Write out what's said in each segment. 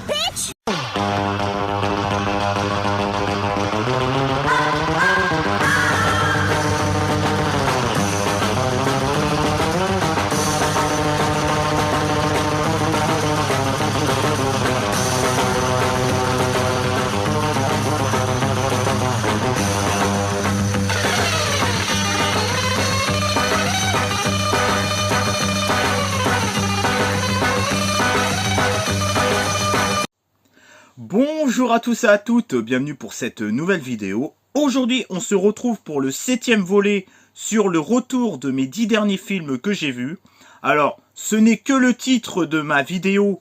bitch! Bonjour à tous et à toutes, bienvenue pour cette nouvelle vidéo. Aujourd'hui, on se retrouve pour le 7e volet sur le retour de mes 10 derniers films que j'ai vus. Alors, ce n'est que le titre de ma vidéo.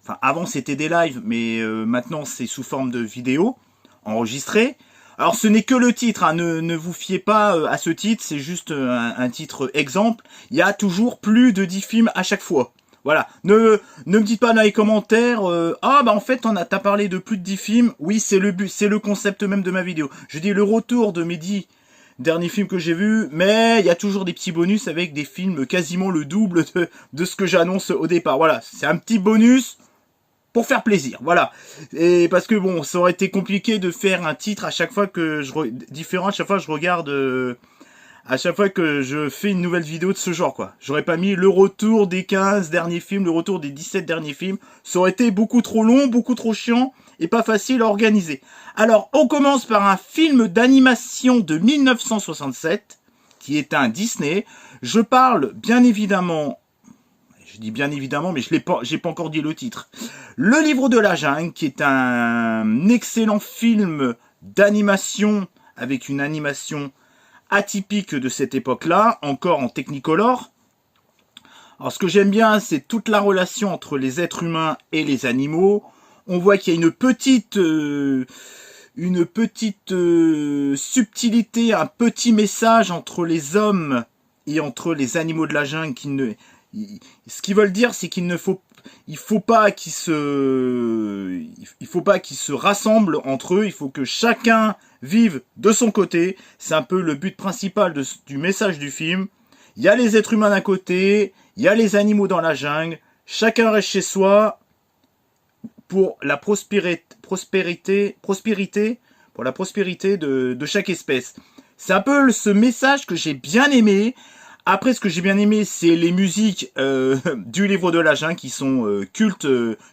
Enfin, avant c'était des lives, mais maintenant c'est sous forme de vidéo enregistrée. Alors, ce n'est que le titre, hein, ne vous fiez pas à ce titre, c'est juste un titre exemple. Il y a toujours plus de 10 films à chaque fois. Voilà, ne me dites pas dans les commentaires, ah bah en fait t'as parlé de plus de 10 films, oui c'est le but, c'est le concept même de ma vidéo. Je dis le retour de mes 10 derniers films que j'ai vus, mais il y a toujours des petits bonus avec des films quasiment le double de ce que j'annonce au départ. Voilà, c'est un petit bonus pour faire plaisir, voilà. Et parce que bon, ça aurait été compliqué de faire un titre à chaque fois que différent, à chaque fois que je regarde... à chaque fois que je fais une nouvelle vidéo de ce genre, quoi. J'aurais pas mis le retour des 15 derniers films, le retour des 17 derniers films. Ça aurait été beaucoup trop long, beaucoup trop chiant et pas facile à organiser. Alors, on commence par un film d'animation de 1967, qui est un Disney. Je parle, bien évidemment, je dis bien évidemment, mais j'ai pas encore dit le titre. Le Livre de la Jungle, qui est un excellent film d'animation, avec une animation atypique de cette époque-là, encore en Technicolor. Alors ce que j'aime bien, c'est toute la relation entre les êtres humains et les animaux. On voit qu'il y a une petite subtilité, un petit message entre les hommes et entre les animaux de la jungle. Ce qu'ils veulent dire, c'est il faut pas qu'ils se rassemblent entre eux. Il faut que chacun vive de son côté. C'est un peu le but principal du message du film. Il y a les êtres humains d'un côté, il y a les animaux dans la jungle. Chacun reste chez soi pour la prospérité de chaque espèce. C'est un peu ce message que j'ai bien aimé. Après, ce que j'ai bien aimé, c'est les musiques du Livre de la Jungle qui sont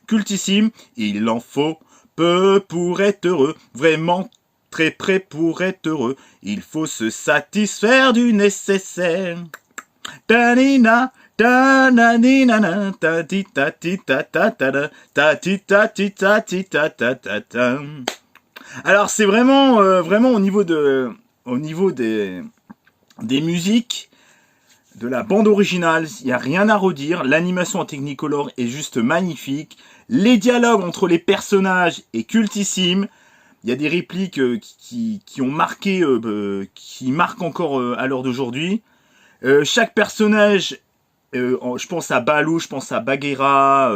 cultissimes. Il en faut peu pour être heureux, vraiment très près pour être heureux. Il faut se satisfaire du nécessaire. Ta-ni-na, ta-na-ni-na-na, ta-ti-ta-ti-ta-ta-ta-ta-ta-ti-ta-ti-ta-ti-ta-ta-ta. Alors, c'est vraiment au niveau des musiques, de la bande originale, il n'y a rien à redire. L'animation en Technicolor est juste magnifique. Les dialogues entre les personnages est cultissime. Il y a des répliques qui ont marqué, qui marquent encore à l'heure d'aujourd'hui. Chaque personnage, je pense à Baloo, je pense à Bagheera,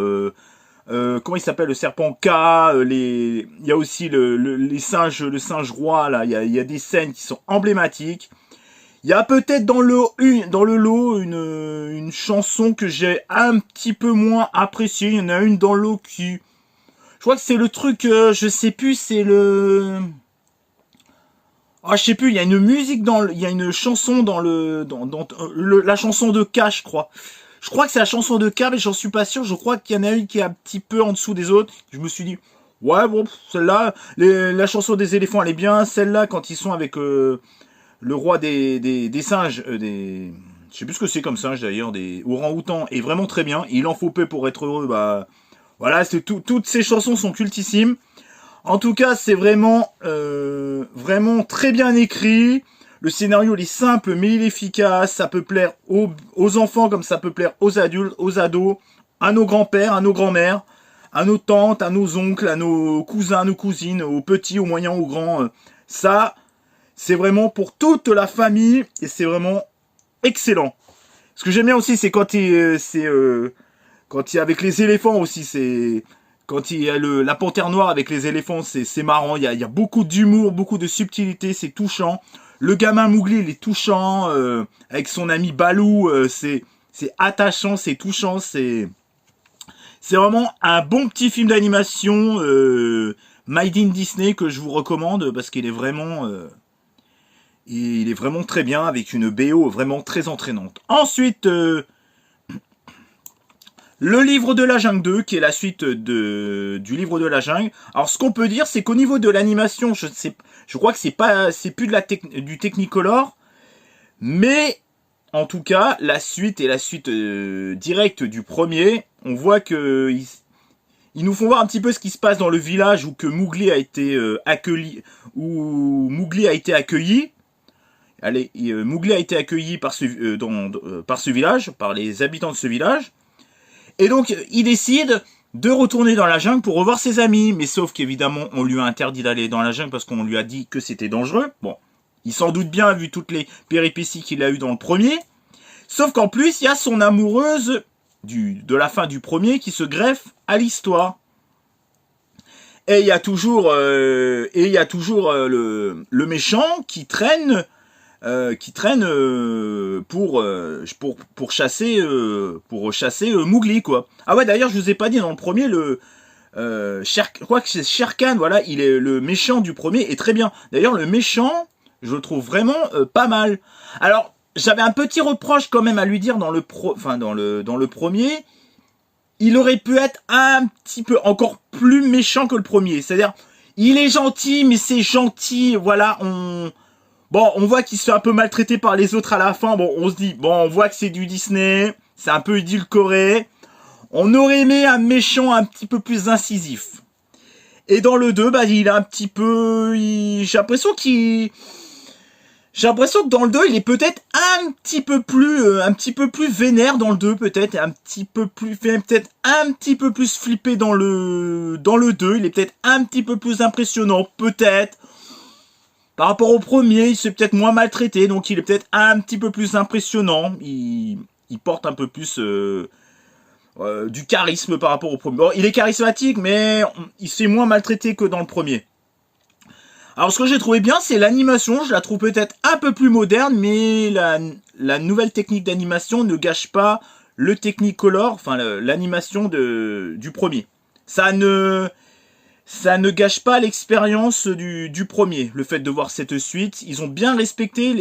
comment il s'appelle, le serpent K, il y a aussi le singe roi, là, il y a des scènes qui sont emblématiques. Il y a peut-être dans le lot une chanson que j'ai un petit peu moins appréciée. Il y en a une dans le lot qui... Je crois que c'est le truc, je sais plus, c'est le... Ah, je sais plus, il y a une musique il y a une chanson dans la chanson de K, je crois. Je crois que c'est la chanson de K, mais j'en suis pas sûr. Je crois qu'il y en a une qui est un petit peu en dessous des autres. Je me suis dit, ouais, bon, celle-là, la chanson des éléphants, elle est bien. Celle-là, quand ils sont avec... le roi des singes, je sais plus ce que c'est comme singe d'ailleurs, des orang-outans, est vraiment très bien. Il en faut peu pour être heureux, bah voilà, toutes ces chansons sont cultissimes. En tout cas, c'est vraiment très bien écrit. Le scénario il est simple mais il est efficace. Ça peut plaire aux enfants comme ça peut plaire aux adultes, aux ados, à nos grands-pères, à nos grands-mères, à nos tantes, à nos oncles, à nos cousins, à nos cousines, aux petits, aux moyens, aux grands. Ça, c'est vraiment pour toute la famille et c'est vraiment excellent. Ce que j'aime bien aussi, c'est quand il est avec les éléphants aussi. C'est quand il y a la panthère noire avec les éléphants, c'est marrant. Il y a beaucoup d'humour, beaucoup de subtilité, c'est touchant. Le gamin Mowgli, il est touchant avec son ami Baloo. C'est attachant, c'est touchant, c'est C'est vraiment un bon petit film d'animation Made in Disney que je vous recommande parce qu'il est vraiment... il est vraiment très bien avec une BO vraiment très entraînante. Ensuite, le livre de la jungle 2, qui est la suite du livre de la jungle. Alors, ce qu'on peut dire, c'est qu'au niveau de l'animation, je crois que c'est plus du Technicolor, mais en tout cas, la suite est la suite directe du premier. On voit que ils nous font voir un petit peu ce qui se passe dans le village où que Mowgli a été accueilli. Allez, Mowgli a été accueilli par ce village, par les habitants de ce village. Et donc, il décide de retourner dans la jungle pour revoir ses amis. Mais sauf qu'évidemment, on lui a interdit d'aller dans la jungle parce qu'on lui a dit que c'était dangereux. Bon, il s'en doute bien vu toutes les péripéties qu'il a eues dans le premier. Sauf qu'en plus, il y a son amoureuse de la fin du premier qui se greffe à l'histoire. Et il y a toujours, le méchant qui traîne pour chasser Mowgli, quoi. Ah ouais, d'ailleurs, je vous ai pas dit dans le premier, je crois que c'est Shere Khan, voilà, il est le méchant du premier est très bien. D'ailleurs, le méchant, je le trouve vraiment pas mal. Alors, j'avais un petit reproche quand même à lui dire dans le premier. Il aurait pu être un petit peu encore plus méchant que le premier. C'est-à-dire, il est gentil, mais c'est gentil, voilà, on voit qu'il se fait un peu maltraiter par les autres à la fin. Bon, on se dit, on voit que c'est du Disney, c'est un peu édulcoré. On aurait aimé un méchant un petit peu plus incisif. Et dans le 2, il a un petit peu... J'ai l'impression que dans le 2, il est peut-être un petit peu plus vénère dans le 2, peut-être un petit peu plus flippé dans le 2, il est peut-être un petit peu plus impressionnant, peut-être. Par rapport au premier, il s'est peut-être moins maltraité, donc il est peut-être un petit peu plus impressionnant. Il porte un peu plus du charisme par rapport au premier. Bon, il est charismatique, mais il s'est moins maltraité que dans le premier. Alors, ce que j'ai trouvé bien, c'est l'animation. Je la trouve peut-être un peu plus moderne, mais la nouvelle technique d'animation ne gâche pas le Technicolor, enfin l'animation du premier. Ça ne gâche pas l'expérience du premier, le fait de voir cette suite. Ils ont bien respecté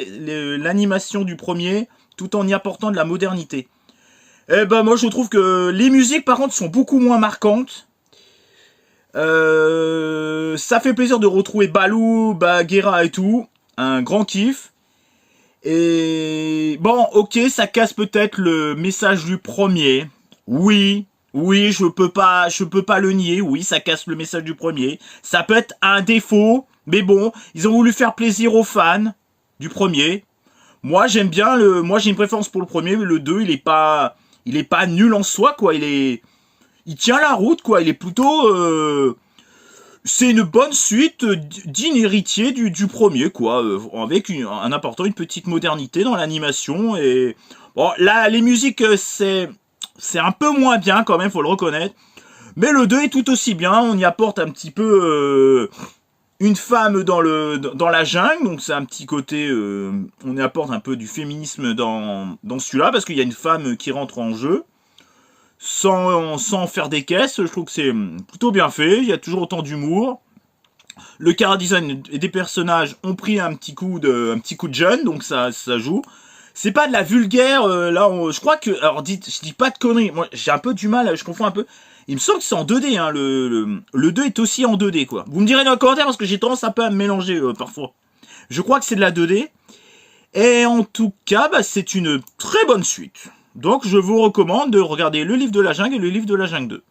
l'animation du premier, tout en y apportant de la modernité. Et moi, je trouve que les musiques, par contre, sont beaucoup moins marquantes. Ça fait plaisir de retrouver Baloo, Bagheera et tout. Un grand kiff. Et bon, ok, ça casse peut-être le message du premier. Oui, je peux pas le nier. Oui, ça casse le message du premier. Ça peut être un défaut, mais bon, ils ont voulu faire plaisir aux fans du premier. Moi, j'aime bien moi, j'ai une préférence pour le premier, mais le 2, il est pas nul en soi, quoi. Il tient la route, quoi. Il est plutôt, c'est une bonne suite digne héritier du premier, quoi, en apportant une petite modernité dans l'animation. Et bon, là, les musiques, c'est un peu moins bien quand même, faut le reconnaître. Mais le 2 est tout aussi bien. On y apporte un petit peu une femme dans la jungle, donc c'est un petit côté. On y apporte un peu du féminisme dans celui-là parce qu'il y a une femme qui rentre en jeu. Sans faire des caisses, je trouve que c'est plutôt bien fait, il y a toujours autant d'humour. Le chara-design des personnages ont pris un petit coup de jeune, donc ça joue. C'est pas de la vulgaire, je crois que... Alors, je dis pas de conneries, moi j'ai un peu du mal, je confonds un peu. Il me semble que c'est en 2D, hein, le 2 est aussi en 2D, quoi. Vous me direz dans les commentaires parce que j'ai tendance un peu à me mélanger parfois. Je crois que c'est de la 2D. Et en tout cas, c'est une très bonne suite. Donc, je vous recommande de regarder le livre de la jungle et le livre de la jungle 2.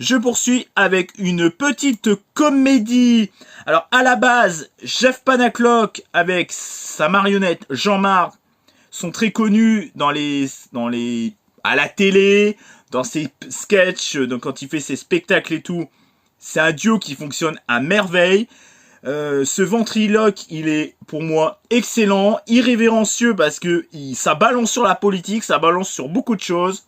Je poursuis avec une petite comédie. Alors, à la base, Jeff Panaclock avec sa marionnette Jean-Marc sont très connus à la télé, dans ses sketchs, quand il fait ses spectacles et tout. C'est un duo qui fonctionne à merveille. Ce ventriloque, il est pour moi excellent, irrévérencieux parce que ça balance sur la politique, ça balance sur beaucoup de choses.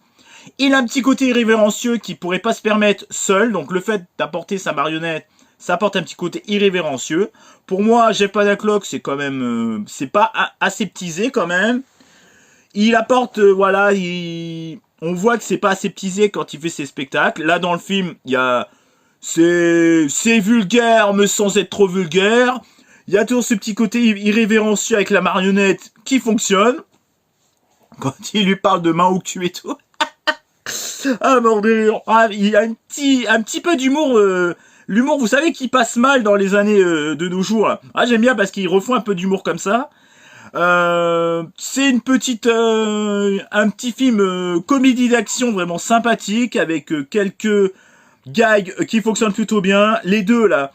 Il a un petit côté irrévérencieux qui pourrait pas se permettre seul, donc le fait d'apporter sa marionnette, ça apporte un petit côté irrévérencieux. Pour moi, Jeff Panaclock, c'est quand même, c'est pas aseptisé quand même. Il apporte, on voit que c'est pas aseptisé quand il fait ses spectacles. Là, dans le film, il y a... C'est vulgaire, mais sans être trop vulgaire. Il y a toujours ce petit côté irrévérencieux avec la marionnette qui fonctionne. Quand il lui parle de main au cul et tout. Ah, bordure. Ah, il y a un petit peu d'humour. L'humour, vous savez, qui passe mal dans les années de nos jours. Là. Ah, j'aime bien parce qu'ils refont un peu d'humour comme ça. C'est une petite, un petit film comédie d'action vraiment sympathique avec quelques gags qui fonctionnent plutôt bien. Les deux là,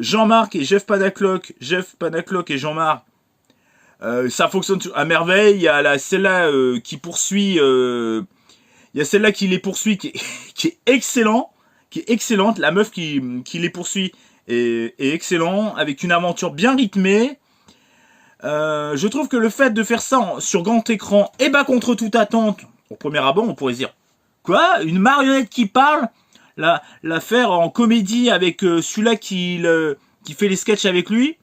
Jean-Marc et Jeff Panaclock et Jean-Marc, ça fonctionne à merveille. Il y a celle-là qui poursuit, il y a celle-là qui les poursuit qui est excellente. La meuf qui les poursuit est excellent avec une aventure bien rythmée. Je trouve que le fait de faire ça sur grand écran, et bah contre toute attente, au premier abord, on pourrait se dire quoi, une marionnette qui parle, la faire en comédie avec celui-là qui fait les sketchs avec lui.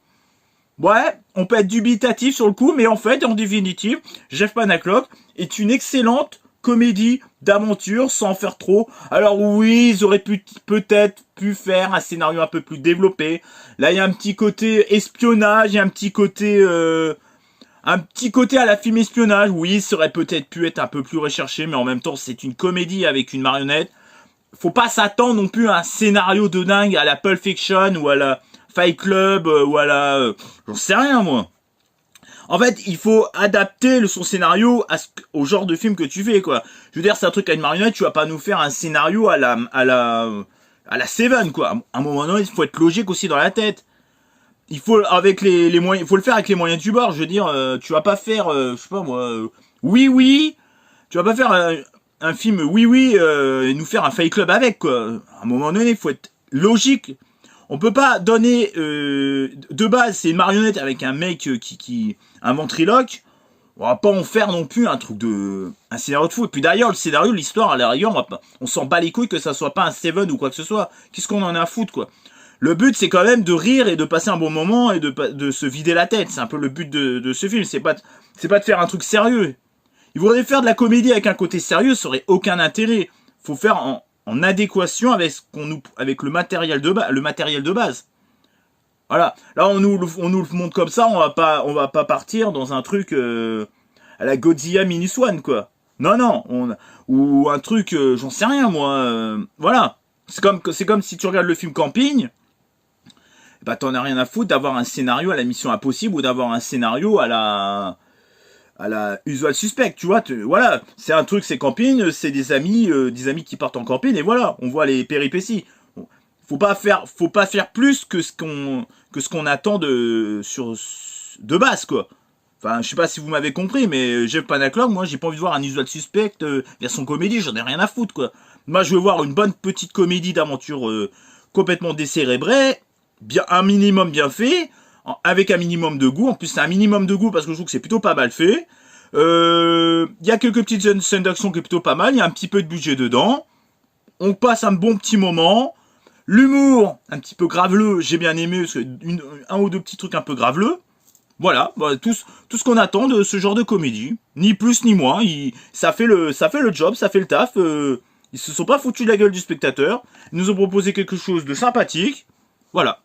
Ouais, on peut être dubitatif sur le coup, mais en fait, en définitive, Jeff Panaclock est une excellente comédie d'aventure sans en faire trop. Alors oui, ils auraient peut-être pu faire un scénario un peu plus développé. Là, il y a un petit côté espionnage, il y a un petit côté à la film espionnage. Oui, ça aurait peut-être pu être un peu plus recherché, mais en même temps, c'est une comédie avec une marionnette. Faut pas s'attendre non plus à un scénario de dingue à la Pulp Fiction ou à la Fight Club ou à la... j'en sais rien, moi. En fait, il faut adapter son scénario au genre de film que tu fais, quoi. Je veux dire, c'est un truc à une marionnette, tu vas pas nous faire un scénario à la Seven, quoi. À un moment donné, il faut être logique aussi dans la tête. Il faut avec les moyens, il faut le faire avec les moyens du bord. Je veux dire, tu vas pas faire, je sais pas moi, oui, tu vas pas faire un film oui et nous faire un Fight Club avec, quoi. À un moment donné, il faut être logique. On peut pas donner de base, c'est une marionnette avec un mec qui un ventriloque. On va pas en faire non plus un scénario de fou. Et puis d'ailleurs, le scénario, l'histoire, à la rigueur, on s'en bat les couilles que ça soit pas un Seven ou quoi que ce soit. Qu'est-ce qu'on en a à foutre, quoi. Le but, c'est quand même de rire et de passer un bon moment et de se vider la tête. C'est un peu le but de ce film. C'est pas de faire un truc sérieux. Il voudrait faire de la comédie avec un côté sérieux, ça aurait aucun intérêt. Faut faire en adéquation avec le matériel de base. Voilà. Là, on nous le montre comme ça, on va pas partir dans un truc à la Godzilla Minus One, quoi. Non, ou un truc, j'en sais rien, moi. Voilà. C'est comme si tu regardes le film Camping, bah t'en as rien à foutre d'avoir un scénario à la Mission Impossible ou d'avoir un scénario à la Usual Suspect, tu vois, voilà, c'est un truc, c'est camping, c'est des amis qui partent en camping et voilà, on voit les péripéties. Faut pas faire plus que ce qu'on attend de base, quoi. Enfin, je sais pas si vous m'avez compris, mais Jeff Panaclock, moi, j'ai pas envie de voir un Usual Suspect version comédie, j'en ai rien à foutre, quoi. Moi, je veux voir une bonne petite comédie d'aventure complètement décérébrée, bien un minimum bien fait, avec un minimum de goût. En plus, c'est un minimum de goût parce que je trouve que c'est plutôt pas mal fait. Il y a quelques petites scènes d'action qui est plutôt pas mal. Il y a un petit peu de budget dedans. On passe un bon petit moment. L'humour, un petit peu graveleux, j'ai bien aimé. Un ou deux petits trucs un peu graveleux. Voilà, tout ce qu'on attend de ce genre de comédie. Ni plus ni moins. Ça fait le job, ça fait le taf. Ils se sont pas foutus de la gueule du spectateur. Ils nous ont proposé quelque chose de sympathique. Voilà.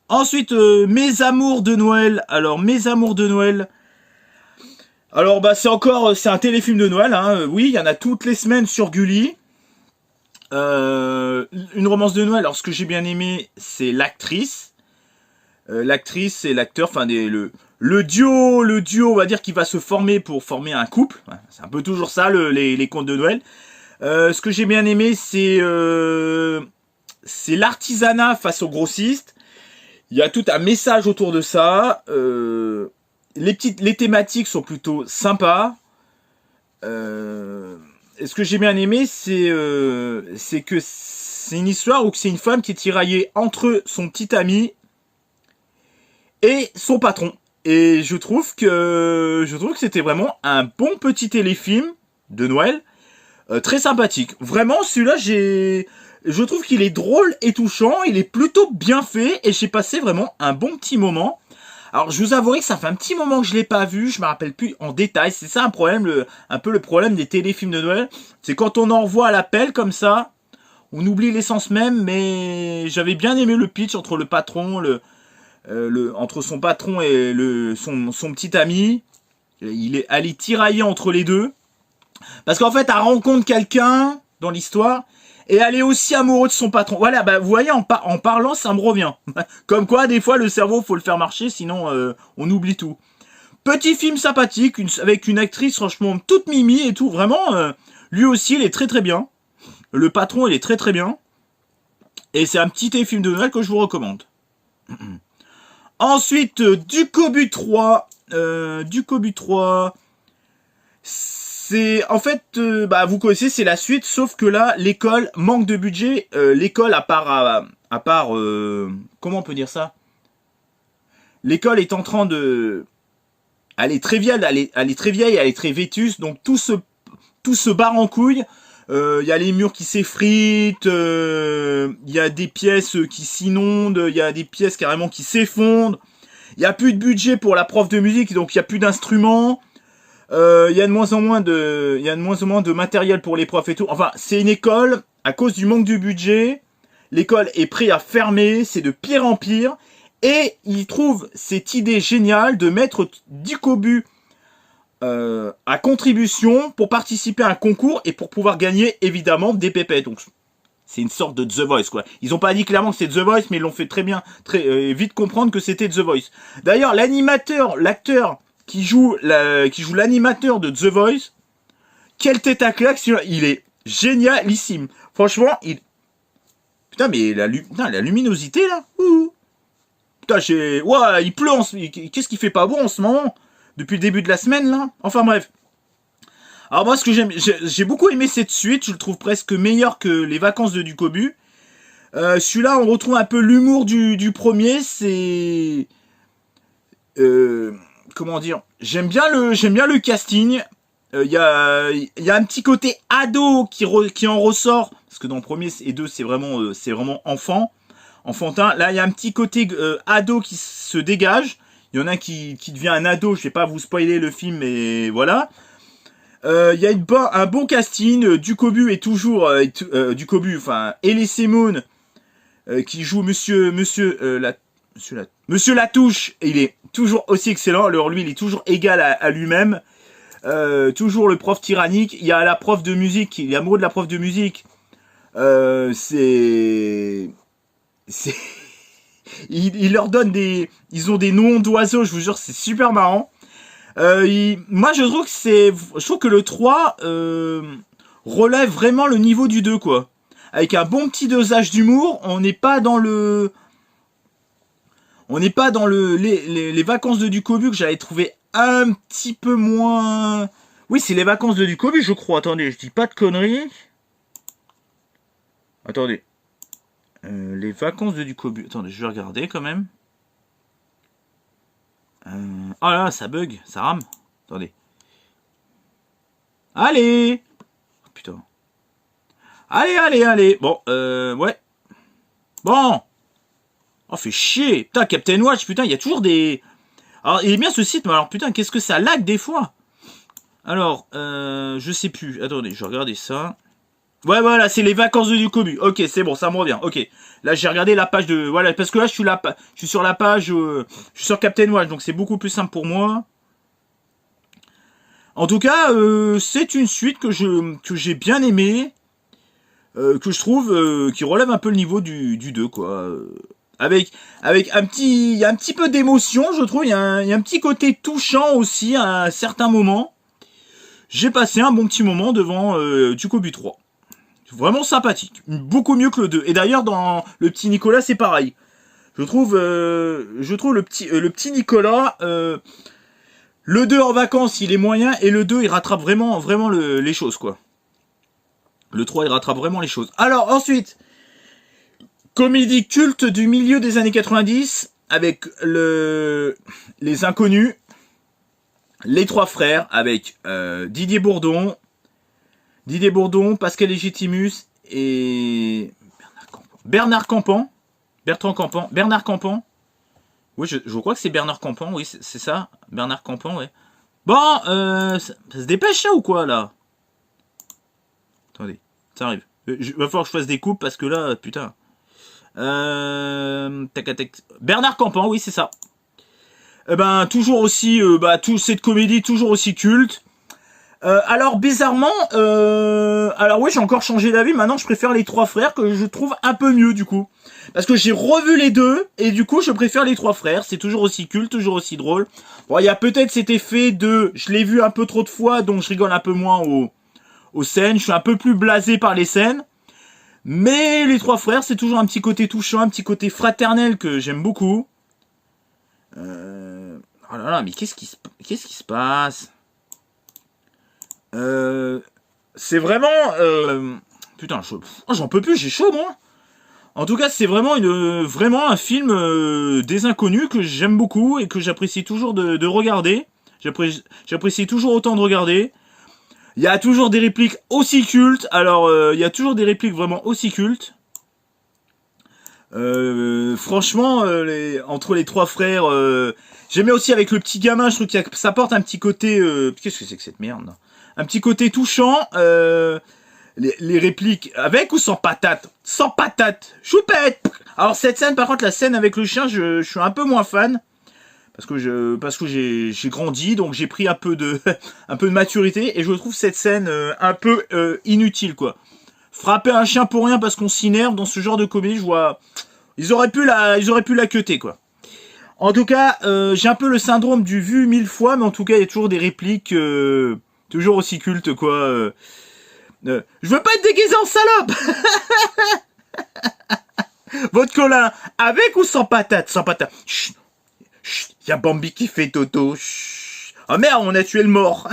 Ensuite, Mes Amours de Noël. Alors, Mes Amours de Noël. Alors, bah, c'est un téléfilm de Noël, hein. Oui, il y en a toutes les semaines sur Gulli. Une romance de Noël. Alors, ce que j'ai bien aimé, c'est l'actrice. L'actrice et l'acteur, enfin, le duo, on va dire, qui va se former pour former un couple. C'est un peu toujours ça, les contes de Noël. Ce que j'ai bien aimé, c'est l'artisanat face aux grossistes. Il y a tout un message autour de ça. Les thématiques sont plutôt sympas. Et ce que j'ai bien aimé, c'est que c'est une histoire où c'est une femme qui est tiraillée entre son petit ami et son patron. Et je trouve que c'était vraiment un bon petit téléfilm de Noël, très sympathique. Vraiment, celui-là, je trouve qu'il est drôle et touchant, il est plutôt bien fait et j'ai passé vraiment un bon petit moment. Alors, je vous avouerai que ça fait un petit moment que je l'ai pas vu, je me rappelle plus en détail. C'est ça un problème, un peu le problème des téléfilms de Noël. C'est quand on en revoit à l'appel comme ça, on oublie l'essence même, mais j'avais bien aimé le pitch entre le patron, entre son patron et son petit ami. Il est allé tirailler entre les deux. Parce qu'en fait, elle rencontre quelqu'un dans l'histoire et elle est aussi amoureux de son patron. Voilà, bah, vous voyez, en parlant, ça me revient. Comme quoi, des fois, le cerveau, faut le faire marcher, sinon on oublie tout. Petit film sympathique, avec une actrice franchement toute mimi et tout. Vraiment, lui aussi, il est très très bien. Le patron, il est très très bien. Et c'est un petit film de Noël que je vous recommande. Ensuite, du Cobu 3. Du Cobu 3. C'est en fait, bah vous connaissez, c'est la suite, sauf que là, l'école manque de budget. L'école, à part, comment on peut dire ça? L'école est en train de, elle est très vieille, elle est très vieille, elle est très vétuste, donc tout se barre en couille. Il y a les murs qui s'effritent, il y a des pièces qui s'inondent, il y a des pièces carrément qui s'effondrent. Il y a plus de budget pour la prof de musique, donc il y a plus d'instruments. Il y a de moins en moins de matériel pour les profs et tout. Enfin, c'est une école, à cause du manque de budget, l'école est prête à fermer, c'est de pire en pire, et ils trouvent cette idée géniale de mettre 10 cobus à contribution pour participer à un concours et pour pouvoir gagner évidemment des pépettes. Donc c'est une sorte de The Voice, quoi. Ils ont pas dit clairement que c'est The Voice, mais ils l'ont fait très bien, très vite comprendre que c'était The Voice. D'ailleurs, l'acteur qui joue l'animateur de The Voice, quelle tête à claque, il est génialissime. Franchement, putain, mais la luminosité, là. Ouh. Putain, ouais, il pleut qu'est-ce qu'il fait pas beau en ce moment? Depuis le début de la semaine, là. Enfin, bref. Alors, moi, ce que j'ai beaucoup aimé cette suite. Je le trouve presque meilleur que les vacances de Ducobu. Celui-là, on retrouve un peu l'humour du premier. C'est... comment dire, j'aime bien le casting. Il y a un petit côté ado qui en ressort, parce que dans le premier et deux c'est vraiment enfantin. Là il y a un petit côté ado qui se dégage. Il y en a qui devient un ado. Je vais pas vous spoiler le film, mais voilà. Il y a un bon casting. Ducobu est toujours Ducobu, enfin Elie Moon qui joue Monsieur Latouche, il est toujours aussi excellent. Alors lui, il est toujours égal à lui-même. Toujours le prof tyrannique. Il y a la prof de musique, il est amoureux de la prof de musique. Il leur donne ils ont des noms d'oiseaux, je vous jure, c'est super marrant. Moi, je trouve que le 3 relève vraiment le niveau du 2, quoi. Avec un bon petit dosage d'humour, on n'est pas dans les vacances de Ducobu que j'avais trouvé un petit peu moins... Oui, c'est les vacances de Ducobu, je crois. Attendez, je dis pas de conneries. Attendez. Les vacances de Ducobu. Attendez, je vais regarder quand même. Oh là, ça bug, ça rame. Attendez. Allez! Oh, putain. Allez. Bon, ouais. Bon. Oh, fait chier. Putain, Captain Watch, putain, il y a toujours des... Alors, il est bien ce site, mais alors, putain, qu'est-ce que ça lag des fois? Alors, je sais plus. Attendez, je vais regarder ça. Ouais, voilà, c'est les vacances de Ducobu. Ok, c'est bon, ça me revient. Ok. Là, j'ai regardé la page de... Voilà, parce que là, je suis sur la page... je suis sur Captain Watch, donc c'est beaucoup plus simple pour moi. En tout cas, c'est une suite que j'ai bien aimée. Que je trouve qui relève un peu le niveau du 2, quoi. Avec il y a un petit peu d'émotion, je trouve. Il y a un petit côté touchant aussi à un certain moment. J'ai passé un bon petit moment devant Ducobu 3. Vraiment sympathique. Beaucoup mieux que le 2. Et d'ailleurs, dans le petit Nicolas, c'est pareil. Je trouve le petit Nicolas, le 2 en vacances, il est moyen, et le 2, il rattrape vraiment les choses, quoi. Le 3, il rattrape vraiment les choses. Alors, ensuite, comédie culte du milieu des années 90, avec les Inconnus, les Trois Frères, avec Didier Bourdon, Pascal Légitimus et Bernard Campan. Oui, je crois que c'est Bernard Campan, oui, c'est ça. Bernard Campan, ouais. Bon, ça se dépêche là ou quoi, là? Attendez, ça arrive. Va falloir que je fasse des coupes parce que là, putain. Tac, tac. Bernard Campan, oui, c'est ça. Eh ben, toujours aussi, cette comédie toujours aussi culte. Alors bizarrement, alors oui, j'ai encore changé d'avis. Maintenant, je préfère les trois frères que je trouve un peu mieux du coup, parce que j'ai revu les deux et du coup, je préfère les trois frères. C'est toujours aussi culte, toujours aussi drôle. Bon, il y a peut-être cet effet de, je l'ai vu un peu trop de fois, donc je rigole un peu moins aux scènes. Je suis un peu plus blasé par les scènes. Mais les trois frères, c'est toujours un petit côté touchant, un petit côté fraternel que j'aime beaucoup. Oh là là, mais qu'est-ce qui se passe? C'est vraiment... putain, j'en peux plus, j'ai chaud, moi. En tout cas, c'est vraiment vraiment un film des inconnus que j'aime beaucoup et que j'apprécie toujours de regarder. J'apprécie toujours autant de regarder. Il y a toujours des répliques aussi cultes. Alors, il y a toujours des répliques vraiment aussi cultes. Franchement, entre les trois frères, j'aimais aussi avec le petit gamin. Je trouve que ça porte un petit côté. Qu'est-ce que c'est que cette merde là? Un petit côté touchant. Les répliques avec ou sans patate? Sans patate. Choupette. Alors cette scène, par contre, la scène avec le chien, je suis un peu moins fan. Parce que j'ai grandi, donc j'ai pris un peu de maturité et je trouve cette scène un peu inutile quoi. Frapper un chien pour rien parce qu'on s'énerve dans ce genre de comédie, je vois, ils auraient pu la cuter quoi. En tout cas, j'ai un peu le syndrome du vu 1000 fois, mais en tout cas il y a toujours des répliques toujours aussi cultes quoi. Je veux pas être déguisé en salope. Votre colin, avec ou sans patate? Sans patate. Chut. Y a Bambi qui fait Toto. Chut. Oh merde, on a tué le mort.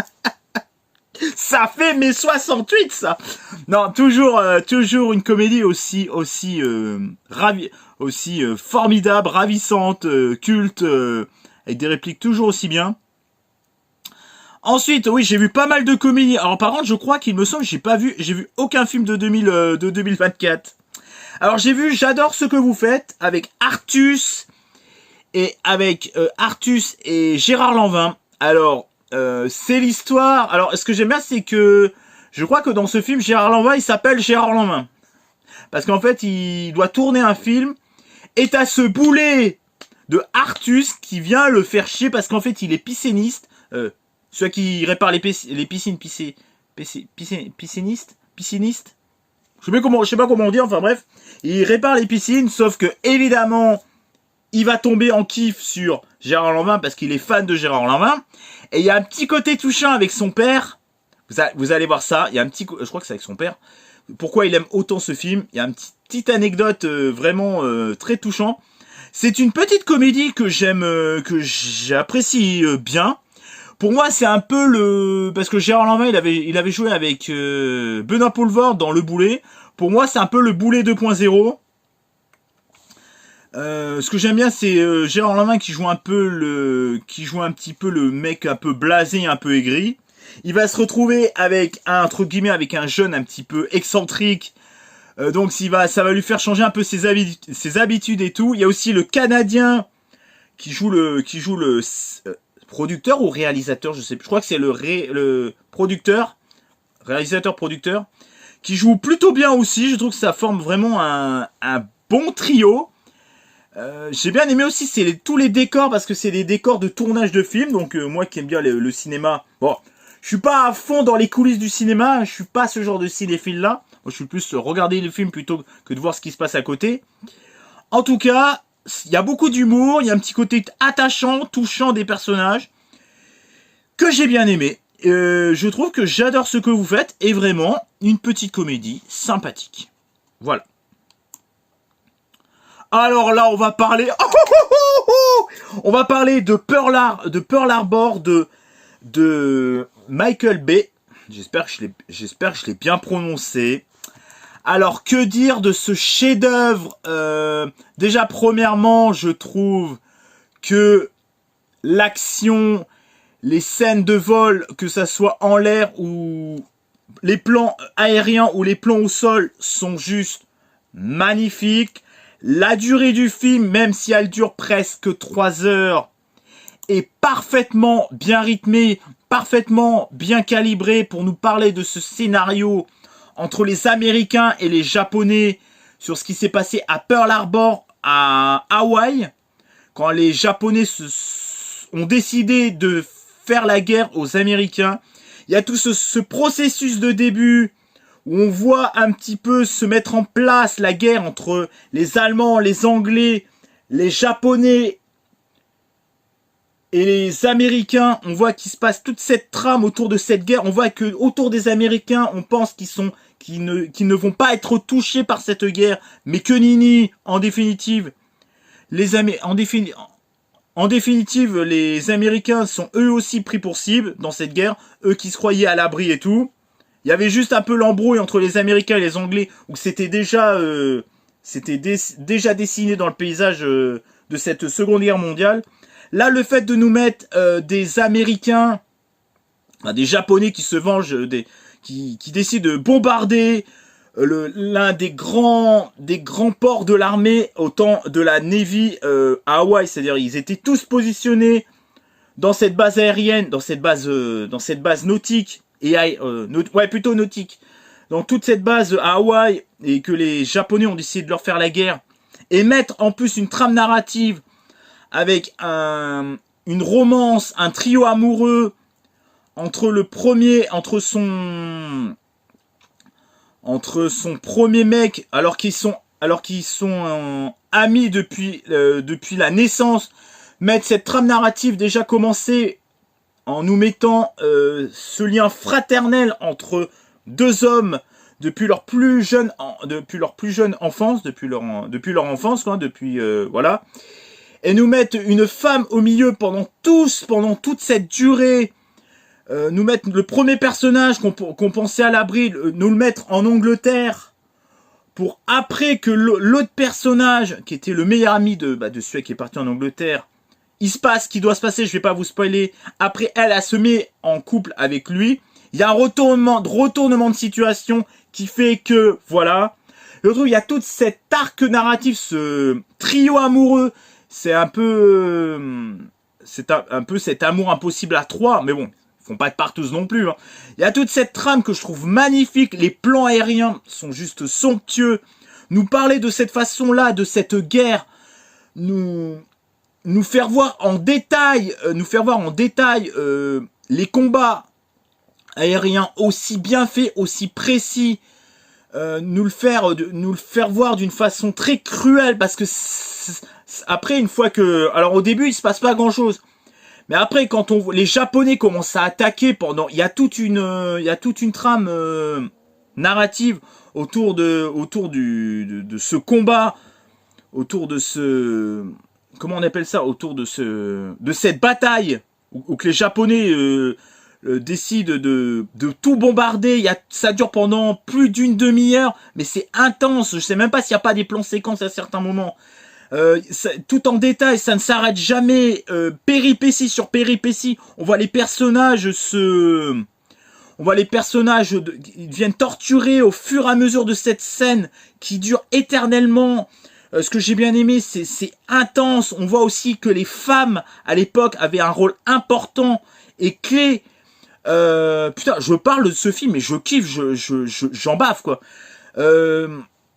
Ça fait mes 68 ça. Non, toujours une comédie aussi formidable, ravissante, culte, avec des répliques toujours aussi bien. Ensuite, oui, j'ai vu pas mal de comédies. Alors par contre, je crois qu'il me semble que j'ai vu aucun film de 2024. Alors j'ai vu J'adore ce que vous faites avec Artus et Gérard Lanvin. Alors, c'est l'histoire. Alors, ce que j'aime bien, c'est que je crois que dans ce film, Gérard Lanvin, il s'appelle Gérard Lanvin. Parce qu'en fait, il doit tourner un film. Et t'as ce boulet de Artus qui vient le faire chier parce qu'en fait, il est pisciniste. Celui qui répare les piscines, pisciniste. Je sais pas comment on dit, enfin bref. Il répare les piscines, sauf que, évidemment, il va tomber en kiff sur Gérard Lanvin parce qu'il est fan de Gérard Lanvin. Et il y a un petit côté touchant avec son père. Vous allez voir ça. Il y a un petit, je crois que c'est avec son père. Pourquoi il aime autant ce film? Il y a une petite anecdote vraiment très touchant. C'est une petite comédie que j'apprécie bien. Pour moi, c'est un peu parce que Gérard Lanvin, il avait joué avec Benoît Poelvoorde dans Le Boulet. Pour moi, c'est un peu Le Boulet 2.0. Ce que j'aime bien, c'est Gérard Lanvin qui joue un petit peu le mec un peu blasé, un peu aigri. Il va se retrouver avec entre guillemets avec un jeune un petit peu excentrique. Donc ça va lui faire changer un peu ses habitudes et tout. Il y a aussi le Canadien qui joue le producteur ou réalisateur, je sais plus. Je crois que c'est le producteur, réalisateur-producteur, qui joue plutôt bien aussi. Je trouve que ça forme vraiment un bon trio. J'ai bien aimé aussi tous les décors parce que c'est des décors de tournage de films. Donc moi qui aime bien le cinéma, bon, je suis pas à fond dans les coulisses du cinéma. Je suis pas ce genre de cinéphile là. Moi je suis plus regarder le film plutôt que de voir ce qui se passe à côté. En tout cas, il y a beaucoup d'humour, il y a un petit côté attachant, touchant des personnages que j'ai bien aimé. Je trouve que J'adore ce que vous faites est vraiment une petite comédie sympathique. Voilà. Alors là, on va parler... on va parler de Pearl Harbor de Michael Bay. J'espère que je l'ai bien prononcé. Alors, que dire de ce chef-d'œuvre? Déjà, premièrement, je trouve que l'action, les scènes de vol, que ça soit en l'air ou les plans aériens ou les plans au sol, sont juste magnifiques. La durée du film, même si elle dure presque 3 heures, est parfaitement bien rythmée, parfaitement bien calibrée pour nous parler de ce scénario entre les Américains et les Japonais sur ce qui s'est passé à Pearl Harbor, à Hawaï, quand les Japonais ont décidé de faire la guerre aux Américains. Il y a tout ce processus de début où on voit un petit peu se mettre en place la guerre entre les Allemands, les Anglais, les Japonais et les Américains. On voit qu'il se passe toute cette trame autour de cette guerre. On voit que autour des Américains, on pense qu'ils ne vont pas être touchés par cette guerre, mais que nini, en définitive, en définitive, les Américains sont eux aussi pris pour cible dans cette guerre, eux qui se croyaient à l'abri et tout. Il y avait juste un peu l'embrouille entre les Américains et les Anglais, où c'était déjà dessiné dans le paysage de cette Seconde Guerre mondiale. Là, le fait de nous mettre des Américains, des Japonais qui se vengent, qui décident de bombarder l'un des grands ports de l'armée au temps de la Navy à Hawaï, c'est-à-dire ils étaient tous positionnés dans cette base aérienne, dans cette base nautique plutôt nautique, dans toute cette base à Hawaï, et que les Japonais ont décidé de leur faire la guerre et mettre en plus une trame narrative avec une romance, un trio amoureux entre son premier mec, alors qu'ils sont amis depuis la naissance, mettre cette trame narrative déjà commencée en nous mettant ce lien fraternel entre deux hommes depuis leur plus jeune enfance, voilà, et nous mettre une femme au milieu pendant toute cette durée. Nous mettre le premier personnage qu'on pensait à l'abri, nous le mettre en Angleterre, pour après que l'autre personnage, qui était le meilleur ami de celui qui est parti en Angleterre, ce qui doit se passer, je vais pas vous spoiler, après elle se met en couple avec lui, il y a un retournement de situation qui fait que, voilà, le truc, il y a tout cet arc narratif, ce trio amoureux, c'est un peu cet amour impossible à trois, mais bon, ils font pas de partous non plus. Hein. Il y a toute cette trame que je trouve magnifique. Les plans aériens sont juste somptueux. Nous parler de cette façon-là, de cette guerre, nous faire voir en détail, les combats aériens aussi bien faits, aussi précis, nous le faire voir d'une façon très cruelle, parce que après, une fois que, alors au début il se passe pas grand-chose. Mais après, quand les Japonais commencent à attaquer il y a toute une trame narrative autour de ce combat, autour de comment on appelle ça, autour de cette bataille où que les Japonais décident de tout bombarder. Ça dure pendant plus d'une demi-heure, mais c'est intense. Je sais même pas s'il n'y a pas des plans séquences à certains moments. Tout en détail, ça ne s'arrête jamais, péripétie sur péripétie. On voit les personnages ils deviennent torturés au fur et à mesure de cette scène qui dure éternellement. Ce que j'ai bien aimé, c'est intense. On voit aussi que les femmes à l'époque avaient un rôle important et clé. Putain, je parle de ce film et je kiffe, j'en baffe quoi.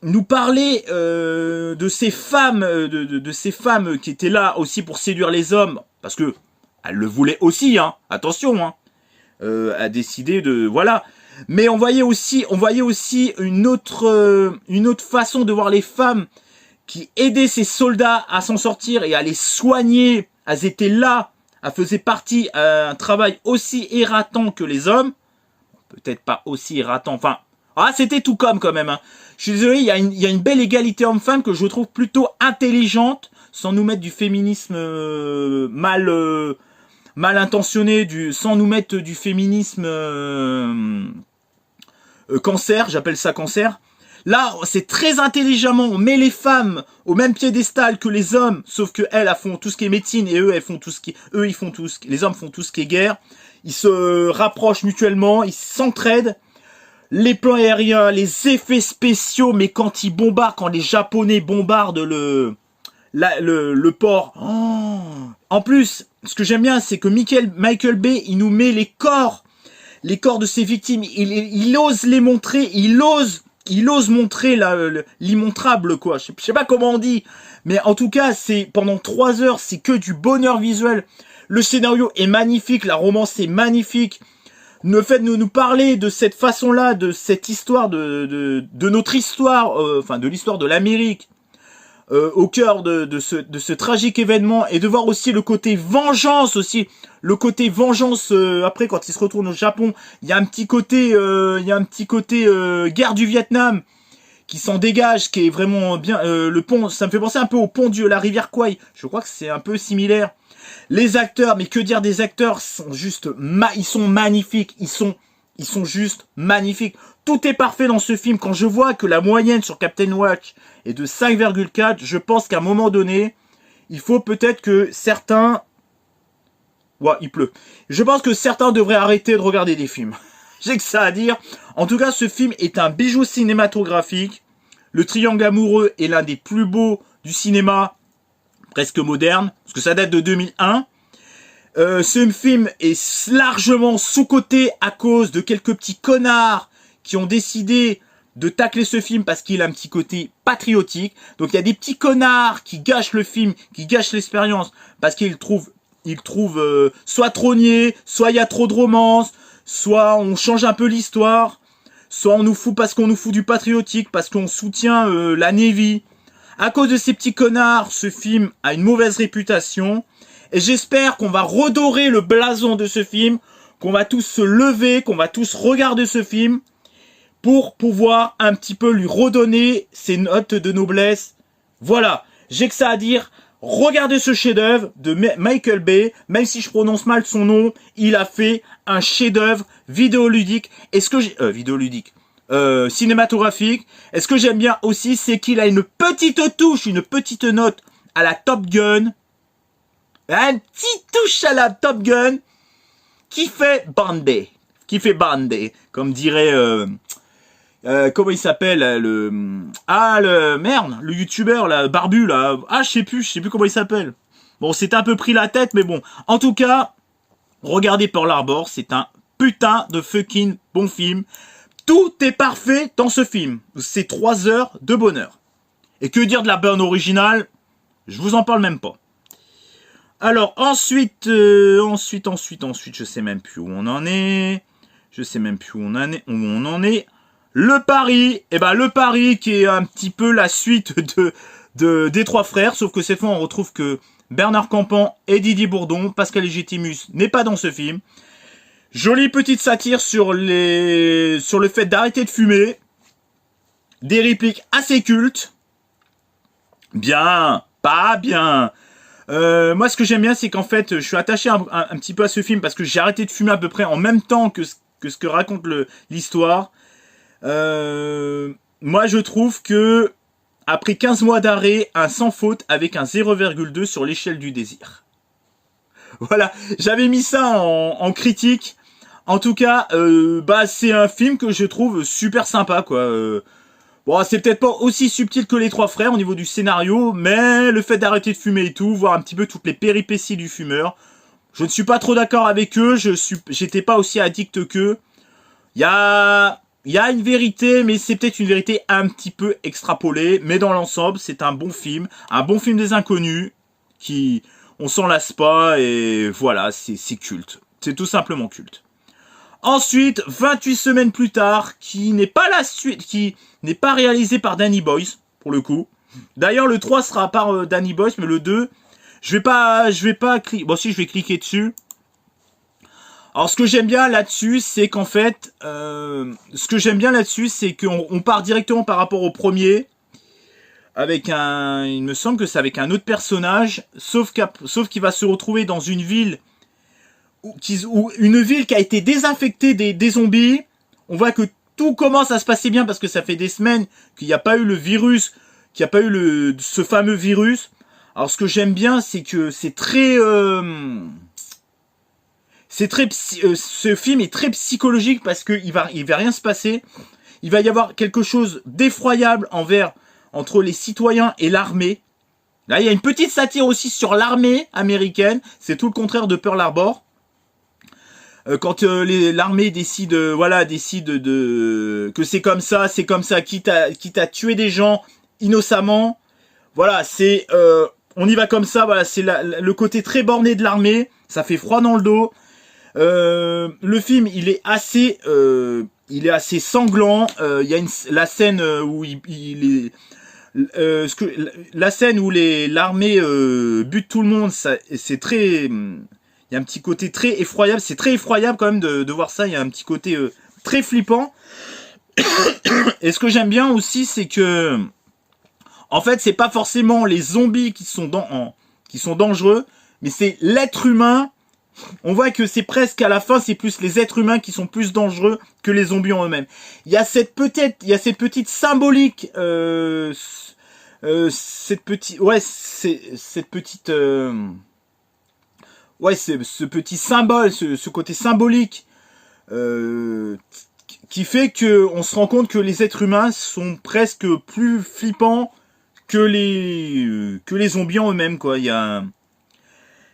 Nous parler de ces femmes, de ces femmes qui étaient là aussi pour séduire les hommes, parce que elles le voulaient aussi, hein. Attention, hein. A décidé de, voilà. Mais on voyait aussi une autre façon de voir les femmes qui aidaient ces soldats à s'en sortir et à les soigner. Elles étaient là, elles faisaient partie d'un travail aussi ératant que les hommes, peut-être pas aussi ératant, enfin. C'était tout comme quand même. Hein. Je suis désolé, il y a une belle égalité homme-femme que je trouve plutôt intelligente, sans nous mettre du féminisme mal intentionné, sans nous mettre du féminisme cancer, j'appelle ça cancer. Là, c'est très intelligemment, on met les femmes au même piédestal que les hommes, sauf que elles font tout ce qui est médecine et les hommes font tout ce qui est guerre. Ils se rapprochent mutuellement, ils s'entraident. les plans aériens, les effets spéciaux, mais quand ils bombardent, quand les Japonais bombardent le port. Oh. En plus, ce que j'aime bien, c'est que Michael Bay, il nous met les corps de ses victimes. Il ose les montrer, il ose montrer l'immontrable, quoi. Je sais pas comment on dit, mais en tout cas, c'est pendant 3 heures, c'est que du bonheur visuel. Le scénario est magnifique, la romance est magnifique. Le fait de nous parler de cette façon-là, de cette histoire, de notre histoire, enfin de l'histoire de l'Amérique, au cœur de ce tragique événement, et de voir aussi le côté vengeance aussi, le côté vengeance après quand il se retourne au Japon, il y a un petit côté, guerre du Vietnam qui s'en dégage, qui est vraiment bien. Le pont, ça me fait penser un peu au pont de la rivière Kwai. Je crois que c'est un peu similaire. Les acteurs, mais que dire des acteurs, sont juste, ils sont magnifiques, ils sont juste magnifiques. Tout est parfait dans ce film. Quand je vois que la moyenne sur Captain Watch est de 5,4, je pense qu'à un moment donné, il faut peut-être que certains... Ouais, il pleut. Je pense que certains devraient arrêter de regarder des films. J'ai que ça à dire. En tout cas, ce film est un bijou cinématographique. Le triangle amoureux est l'un des plus beaux du cinéma, presque moderne, parce que ça date de 2001. Ce film est largement sous-coté à cause de quelques petits connards qui ont décidé de tacler ce film parce qu'il a un petit côté patriotique. Donc il y a des petits connards qui gâchent le film, qui gâchent l'expérience parce qu'ils trouvent soit trop niais, soit il y a trop de romance, soit on change un peu l'histoire, soit on nous fout parce qu'on nous fout du patriotique, parce qu'on soutient la Navy. À cause de ces petits connards, ce film a une mauvaise réputation. Et j'espère qu'on va redorer le blason de ce film, qu'on va tous se lever, qu'on va tous regarder ce film pour pouvoir un petit peu lui redonner ses notes de noblesse. Voilà, j'ai que ça à dire. Regardez ce chef-d'œuvre de Michael Bay, même si je prononce mal son nom, il a fait un chef-d'œuvre vidéoludique. Est-ce que j'ai vidéoludique, cinématographique. Et ce que j'aime bien aussi, c'est qu'il a une petite touche, une petite note à la Top Gun. Un petit touche à la Top Gun qui fait bander. Comme dirait... comment il s'appelle le youtubeur là, barbu là. Ah, je sais plus comment il s'appelle. Bon, c'est un peu pris la tête, mais bon. En tout cas, regardez Pearl Harbor, c'est un putain de fucking bon film. Tout est parfait dans ce film. C'est 3 heures de bonheur. Et que dire de la bande originale? Je vous en parle même pas. Alors ensuite, je sais même plus où on en est. Le Paris, le Paris qui est un petit peu la suite des Trois Frères, sauf que cette fois on retrouve que Bernard Campan et Didier Bourdon, Pascal Légitimus n'est pas dans ce film. Jolie petite satire sur le fait d'arrêter de fumer. Des répliques assez cultes. Bien, pas bien. Moi, ce que j'aime bien, c'est qu'en fait, je suis attaché un petit peu à ce film parce que j'ai arrêté de fumer à peu près en même temps que ce que raconte l'histoire. Moi, je trouve que après 15 mois d'arrêt, un sans faute avec un 0,2 sur l'échelle du désir. Voilà, j'avais mis ça en critique. En tout cas, c'est un film que je trouve super sympa, quoi. Bon, c'est peut-être pas aussi subtil que Les Trois Frères au niveau du scénario, mais le fait d'arrêter de fumer et tout, voir un petit peu toutes les péripéties du fumeur, je ne suis pas trop d'accord avec eux, j'étais pas aussi addict qu'eux. Il y a une vérité, mais c'est peut-être une vérité un petit peu extrapolée, mais dans l'ensemble, c'est un bon film des inconnus, qui, on s'en lasse pas, et voilà, c'est culte. C'est tout simplement culte. Ensuite, 28 semaines plus tard, qui n'est pas la suite, qui n'est pas réalisé par Danny Boyle, pour le coup. D'ailleurs, le 3 sera par Danny Boyle, mais le 2, je vais pas cliquer. Bon, si, je vais cliquer dessus. Alors, ce que j'aime bien là-dessus, c'est qu'en fait, c'est qu'on part directement par rapport au premier, avec il me semble que c'est avec un autre personnage, sauf qu'il va se retrouver dans une ville une ville qui a été désinfectée des zombies. On voit que tout commence à se passer bien parce que ça fait des semaines qu'il n'y a pas eu le virus, ce fameux virus. Alors ce que j'aime bien, c'est que c'est très ce film est très psychologique parce que il va rien se passer. Il va y avoir quelque chose d'effroyable entre les citoyens et l'armée. Là, il y a une petite satire aussi sur l'armée américaine. C'est tout le contraire de Pearl Harbor. Quand l'armée décide que c'est comme ça, quitte à tuer des gens innocemment. Voilà, on y va comme ça. Voilà, c'est le côté très borné de l'armée. Ça fait froid dans le dos. Le film, il est assez sanglant. Il y a la scène où la scène où l'armée bute tout le monde. C'est très il y a un petit côté très effroyable. C'est très effroyable quand même de voir ça. Il y a un petit côté très flippant. Et ce que j'aime bien aussi, c'est que, en fait, c'est pas forcément les zombies qui sont dangereux, mais c'est l'être humain. On voit que c'est presque à la fin, c'est plus les êtres humains qui sont plus dangereux que les zombies en eux-mêmes. Il y a cette petite symbolique, ce petit symbole, ce côté symbolique qui fait que on se rend compte que les êtres humains sont presque plus flippants que les zombies en eux-mêmes, quoi. Il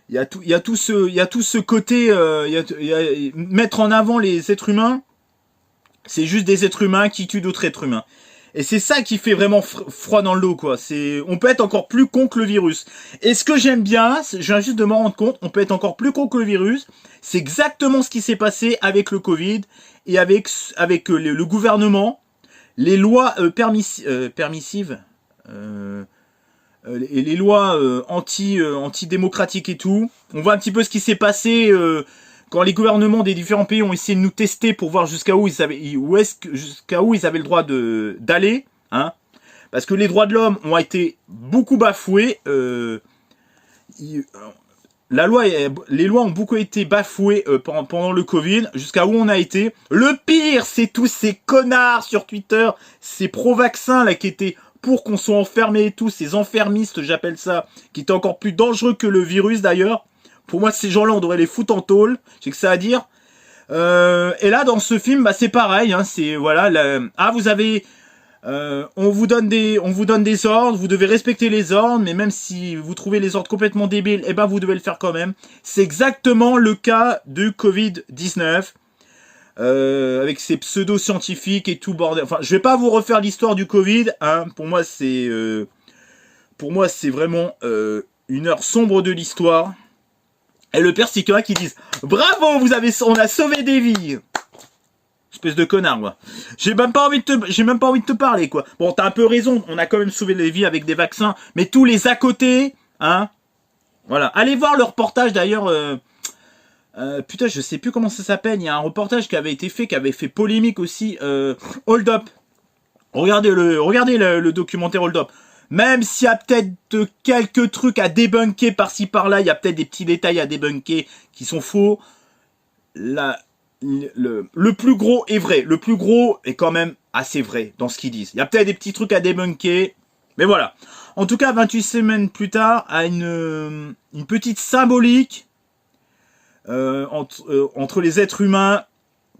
y a tout ce côté, mettre en avant les êtres humains, c'est juste des êtres humains qui tuent d'autres êtres humains. Et c'est ça qui fait vraiment froid dans le dos, quoi. On peut être encore plus con que le virus. Et ce que j'aime bien, je viens juste de m'en rendre compte, on peut être encore plus con que le virus. C'est exactement ce qui s'est passé avec le Covid et avec le gouvernement, les lois permissives, les lois anti-démocratiques et tout. On voit un petit peu ce qui s'est passé quand les gouvernements des différents pays ont essayé de nous tester pour voir jusqu'à où ils avaient le droit d'aller, hein. Parce que les droits de l'homme ont été beaucoup bafoués. Les lois ont beaucoup été bafouées pendant le Covid, jusqu'à où on a été. Le pire, c'est tous ces connards sur Twitter, ces pro-vaccins là qui étaient pour qu'on soit enfermés et tout, ces enfermistes, j'appelle ça, qui étaient encore plus dangereux que le virus d'ailleurs. Pour moi, ces gens-là, on devrait les foutre en tôle. J'ai que ça à dire. Et là, dans ce film, bah, c'est pareil. Hein, c'est voilà. Vous avez, on vous donne des ordres. Vous devez respecter les ordres, mais même si vous trouvez les ordres complètement débiles, eh ben vous devez le faire quand même. C'est exactement le cas du Covid-19. Avec ses pseudo-scientifiques et tout bordel. Enfin, je vais pas vous refaire l'histoire du Covid. Hein. Pour moi, c'est vraiment une heure sombre de l'histoire. Et le pire, c'est qu'il y en a qui disent bravo, on a sauvé des vies. Espèce de connard, moi. J'ai même pas envie de te parler, quoi. Bon, t'as un peu raison. On a quand même sauvé des vies avec des vaccins, mais tous les à côté, hein. Voilà. Allez voir le reportage d'ailleurs. Putain, je sais plus comment ça s'appelle. Il y a un reportage qui avait été fait, qui avait fait polémique aussi. Hold Up. Regardez le documentaire Hold Up. Même s'il y a peut-être quelques trucs à débunker par-ci par-là, il y a peut-être des petits détails à débunker qui sont faux. Le plus gros est vrai. Le plus gros est quand même assez vrai dans ce qu'ils disent. Il y a peut-être des petits trucs à débunker. Mais voilà. En tout cas, 28 semaines plus tard, à une petite symbolique entre les êtres humains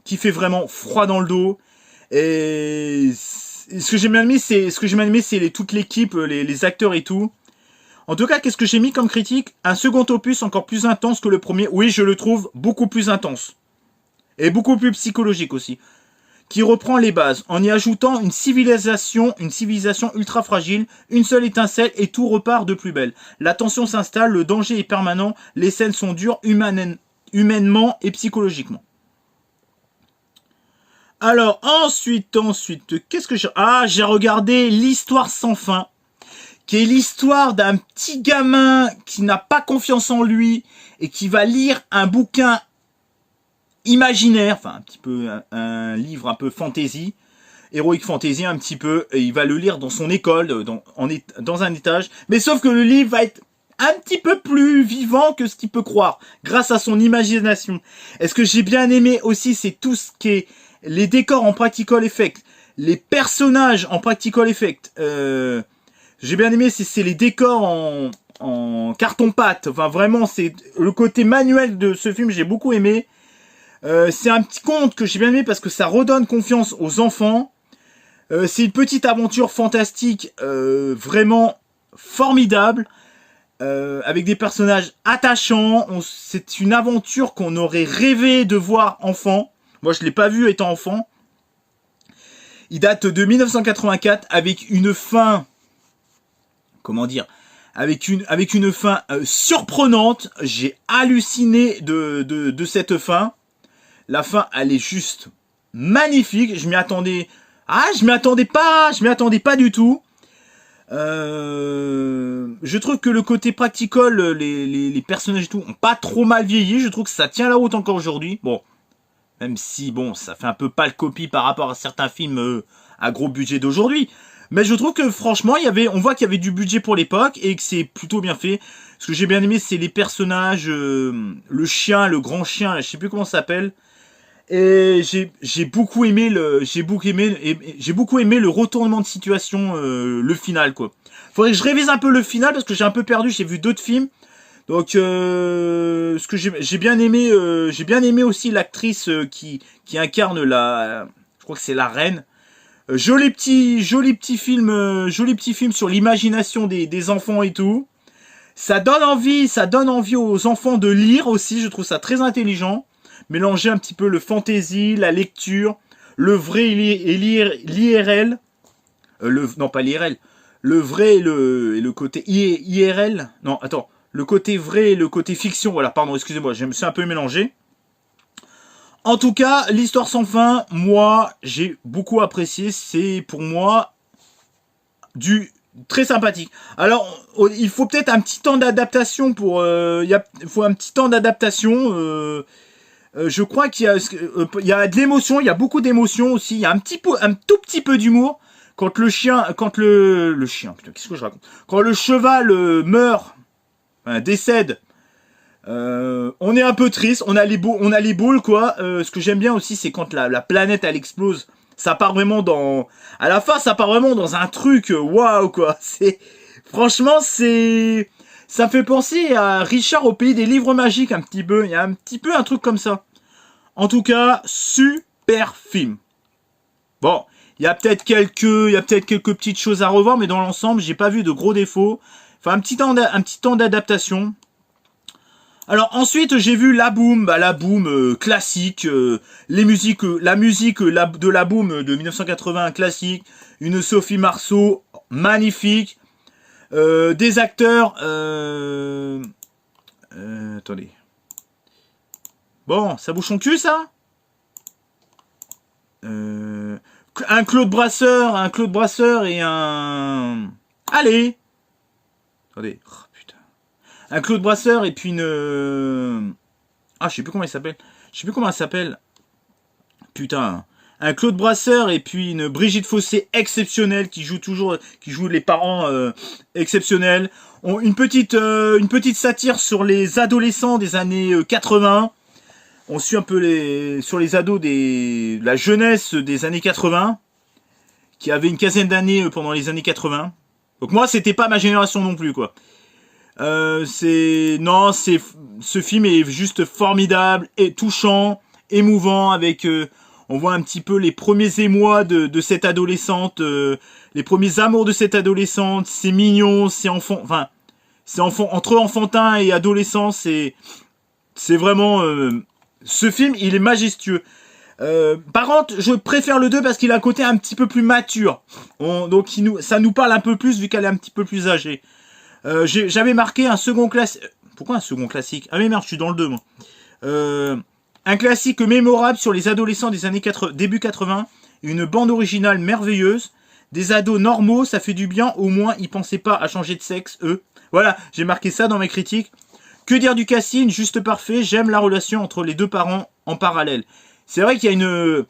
qui fait vraiment froid dans le dos. Et ce que j'ai bien aimé, c'est toute l'équipe, les acteurs et tout. En tout cas, qu'est-ce que j'ai mis comme critique? Un second opus encore plus intense que le premier. Oui, je le trouve beaucoup plus intense. Et beaucoup plus psychologique aussi. Qui reprend les bases, en y ajoutant une civilisation ultra fragile, une seule étincelle et tout repart de plus belle. La tension s'installe, le danger est permanent, les scènes sont dures humainement et psychologiquement. Alors, ensuite, qu'est-ce que j'ai regardé l'Histoire sans fin, qui est l'histoire d'un petit gamin qui n'a pas confiance en lui et qui va lire un bouquin imaginaire, enfin un petit peu un livre un peu fantasy, heroic fantasy un petit peu, et il va le lire dans son école, dans un étage, mais sauf que le livre va être un petit peu plus vivant que ce qu'il peut croire, grâce à son imagination. Et ce que j'ai bien aimé aussi, c'est tout ce qui est les décors en practical effect, les personnages en practical effect, J'ai bien aimé, c'est les décors en carton-pâte. Enfin, vraiment, c'est le côté manuel de ce film, j'ai beaucoup aimé. C'est un petit conte que j'ai bien aimé parce que ça redonne confiance aux enfants. C'est une petite aventure fantastique, vraiment formidable, avec des personnages attachants. C'est une aventure qu'on aurait rêvé de voir enfant. Moi, je l'ai pas vu étant enfant. Il date de 1984 avec une fin, comment dire, avec une fin surprenante. J'ai halluciné de cette fin. La fin, elle est juste magnifique. Je m'y attendais pas du tout. Je trouve que le côté practical, les personnages et tout, ont pas trop mal vieilli. Je trouve que ça tient la route encore aujourd'hui. Bon, même si, bon, ça fait un peu pâle copie par rapport à certains films à gros budget d'aujourd'hui. Mais je trouve que franchement, on voit qu'il y avait du budget pour l'époque et que c'est plutôt bien fait. Ce que j'ai bien aimé, c'est les personnages, le chien, le grand chien, je sais plus comment ça s'appelle. Et j'ai beaucoup aimé le retournement de situation, le final quoi. Faudrait que je révise un peu le final parce que j'ai un peu perdu. J'ai vu d'autres films. Donc ce que j'ai bien aimé aussi l'actrice qui incarne je crois que c'est la reine. Joli petit film sur l'imagination des enfants et tout. Ça donne envie aux enfants de lire aussi. Je trouve ça très intelligent. Mélanger un petit peu le fantasy, la lecture, le vrai et l'IRL. Non, pas l'IRL. Le vrai et le côté IRL. Non, attends. Le côté vrai et le côté fiction. Voilà, pardon, excusez-moi, je me suis un peu mélangé. En tout cas, l'histoire sans fin, moi, j'ai beaucoup apprécié. C'est pour moi du très sympathique. Alors, il faut peut-être un petit temps d'adaptation pour. Il faut un petit temps d'adaptation. Je crois qu'il y a de l'émotion, il y a beaucoup d'émotion aussi. Il y a un tout petit peu d'humour quand le chien, putain, qu'est-ce que je raconte? Quand le cheval meurt, décède. On est un peu triste, on a les boules quoi. Ce que j'aime bien aussi, c'est quand la planète elle explose. Ça part vraiment à la fin, ça part vraiment dans un truc waouh quoi. Franchement, ça fait penser à Richard au pays des livres magiques un petit peu. Il y a un petit peu un truc comme ça. En tout cas, super film. Bon, il y a peut-être quelques petites choses à revoir, mais dans l'ensemble, j'ai pas vu de gros défauts. Enfin, un petit temps d'adaptation. Alors ensuite j'ai vu La Boom, classique, la musique de La Boom de 1980 classique, une Sophie Marceau magnifique, des acteurs, attendez, bon ça bouge son cul ça, un Claude Brasseur et un, allez, attendez. Un Claude Brasseur et puis une... Ah, je sais plus comment elle s'appelle. Putain. Un Claude Brasseur et puis une Brigitte Fossé exceptionnelle qui joue les parents exceptionnels. Une petite satire sur les adolescents des années 80. On suit un peu sur les ados de la jeunesse des années 80 qui avait une quinzaine d'années pendant les années 80. Donc moi, c'était pas ma génération non plus quoi. Ce film est juste formidable et touchant, émouvant avec on voit un petit peu les premiers émois de cette adolescente, les premiers amours de cette adolescente, c'est mignon, c'est entre enfantin et adolescent, c'est vraiment ce film, il est majestueux. Par contre, je préfère le 2 parce qu'il a un côté un petit peu plus mature. Donc ça nous parle un peu plus vu qu'elle est un petit peu plus âgée. J'avais marqué un second classique. Pourquoi un second classique? Ah mais merde, je suis dans le 2 moi. Un classique mémorable sur les adolescents des années début 80. Une bande originale merveilleuse. Des ados normaux, ça fait du bien. Au moins, ils pensaient pas à changer de sexe, eux. Voilà, j'ai marqué ça dans mes critiques. Que dire du casting? Juste parfait. J'aime la relation entre les deux parents en parallèle. C'est vrai qu'il y a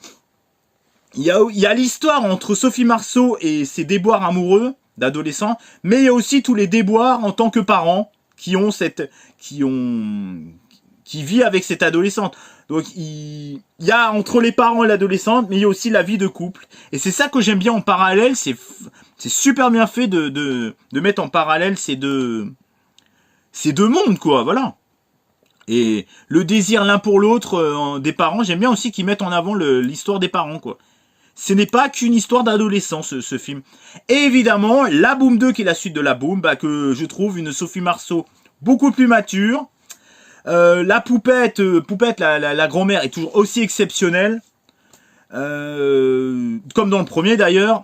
il y a l'histoire entre Sophie Marceau et ses déboires amoureux d'adolescents, mais il y a aussi tous les déboires en tant que parents qui ont qui vit avec cette adolescente. Donc il y a entre les parents et l'adolescente, mais il y a aussi la vie de couple. Et c'est ça que j'aime bien en parallèle, c'est super bien fait de mettre en parallèle ces deux mondes, quoi, voilà. Et le désir l'un pour l'autre des parents, j'aime bien aussi qu'ils mettent en avant l'histoire des parents, quoi. Ce n'est pas qu'une histoire d'adolescent, ce film. Et évidemment, La Boum 2, qui est la suite de La Boum, que je trouve une Sophie Marceau beaucoup plus mature. La poupette, la grand-mère est toujours aussi exceptionnelle. Comme dans le premier d'ailleurs.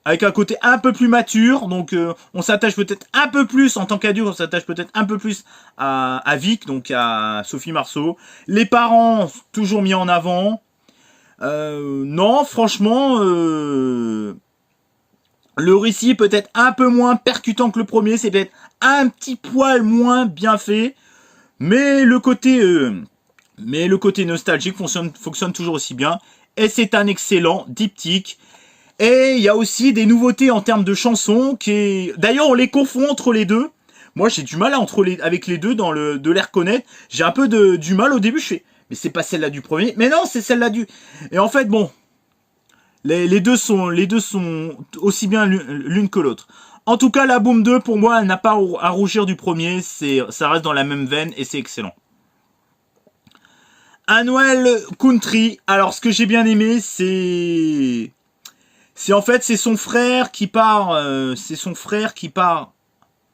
Avec un côté un peu plus mature, donc on s'attache peut-être un peu plus, en tant qu'adulte, on s'attache peut-être un peu plus à Vic, donc à Sophie Marceau. Les parents, toujours mis en avant. Non, franchement, le récit peut-être un peu moins percutant que le premier, c'est peut-être un petit poil moins bien fait, mais le côté nostalgique fonctionne toujours aussi bien, et c'est un excellent diptyque. Et il y a aussi des nouveautés en termes de chansons d'ailleurs on les confond entre les deux. Moi j'ai du mal avec les deux de les reconnaître. J'ai un peu du mal au début, je fais mais c'est pas celle-là du premier. Mais non, c'est celle-là du. Et en fait bon, les deux sont aussi bien l'une que l'autre. En tout cas, La Boum 2 pour moi, elle n'a pas à rougir du premier, ça reste dans la même veine et c'est excellent. Un Noël Country. Alors ce que j'ai bien aimé, c'est en fait, c'est son frère qui part.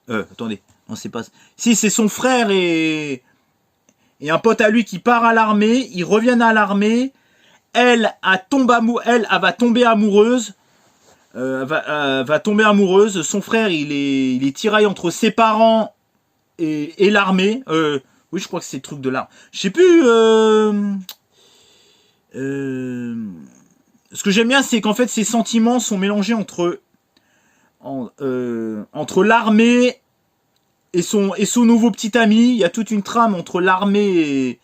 Attendez, non c'est pas. Si c'est son frère et un pote à lui qui part à l'armée. Ils reviennent à l'armée. Elle va tomber amoureuse. Va tomber amoureuse. Son frère, il est tiraillé entre ses parents et l'armée. Oui, je crois que c'est le truc de l'armée. Je sais plus. Ce que j'aime bien, c'est qu'en fait, ses sentiments sont mélangés entre l'armée et son nouveau petit ami. Il y a toute une trame entre l'armée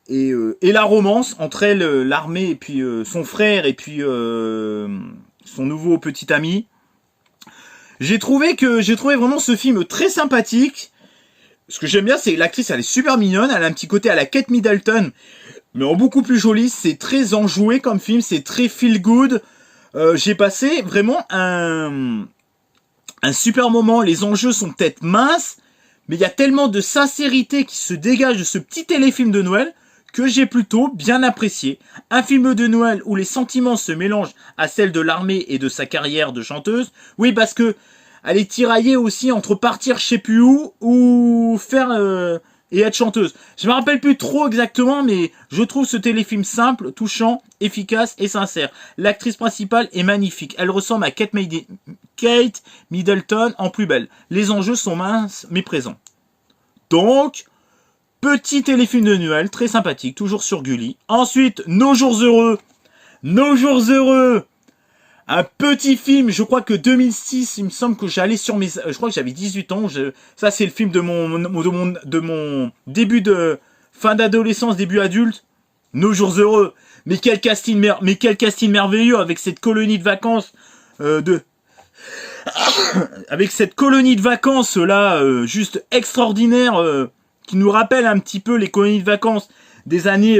et la romance, entre elle, l'armée, et puis son frère, et puis son nouveau petit ami. J'ai trouvé vraiment ce film très sympathique. Ce que j'aime bien, c'est que l'actrice, elle est super mignonne. Elle a un petit côté à la Kate Middleton, mais en beaucoup plus joli. C'est très enjoué comme film, c'est très feel good. J'ai passé vraiment un super moment. Les enjeux sont peut-être minces, mais il y a tellement de sincérité qui se dégage de ce petit téléfilm de Noël que j'ai plutôt bien apprécié. Un film de Noël où les sentiments se mélangent à celle de l'armée et de sa carrière de chanteuse. Oui, parce que elle est tiraillée aussi entre partir je sais plus où ou faire et être chanteuse. Je me rappelle plus trop exactement, mais je trouve ce téléfilm simple, touchant, efficace et sincère. L'actrice principale est magnifique. Elle ressemble à Kate Middleton en plus belle. Les enjeux sont minces mais présents. Donc, petit téléfilm de Noël, très sympathique, toujours sur Gulli. Ensuite, Nos jours heureux. Nos jours heureux. Un petit film, je crois que 2006, il me semble que j'allais sur mes... Je crois que j'avais 18 ans. Ça, c'est le film de mon début de... Fin d'adolescence, début adulte. Nos jours heureux. Mais quel casting merveilleux avec cette colonie de vacances avec cette colonie de vacances là, juste extraordinaire, qui nous rappelle un petit peu les colonies de vacances des années,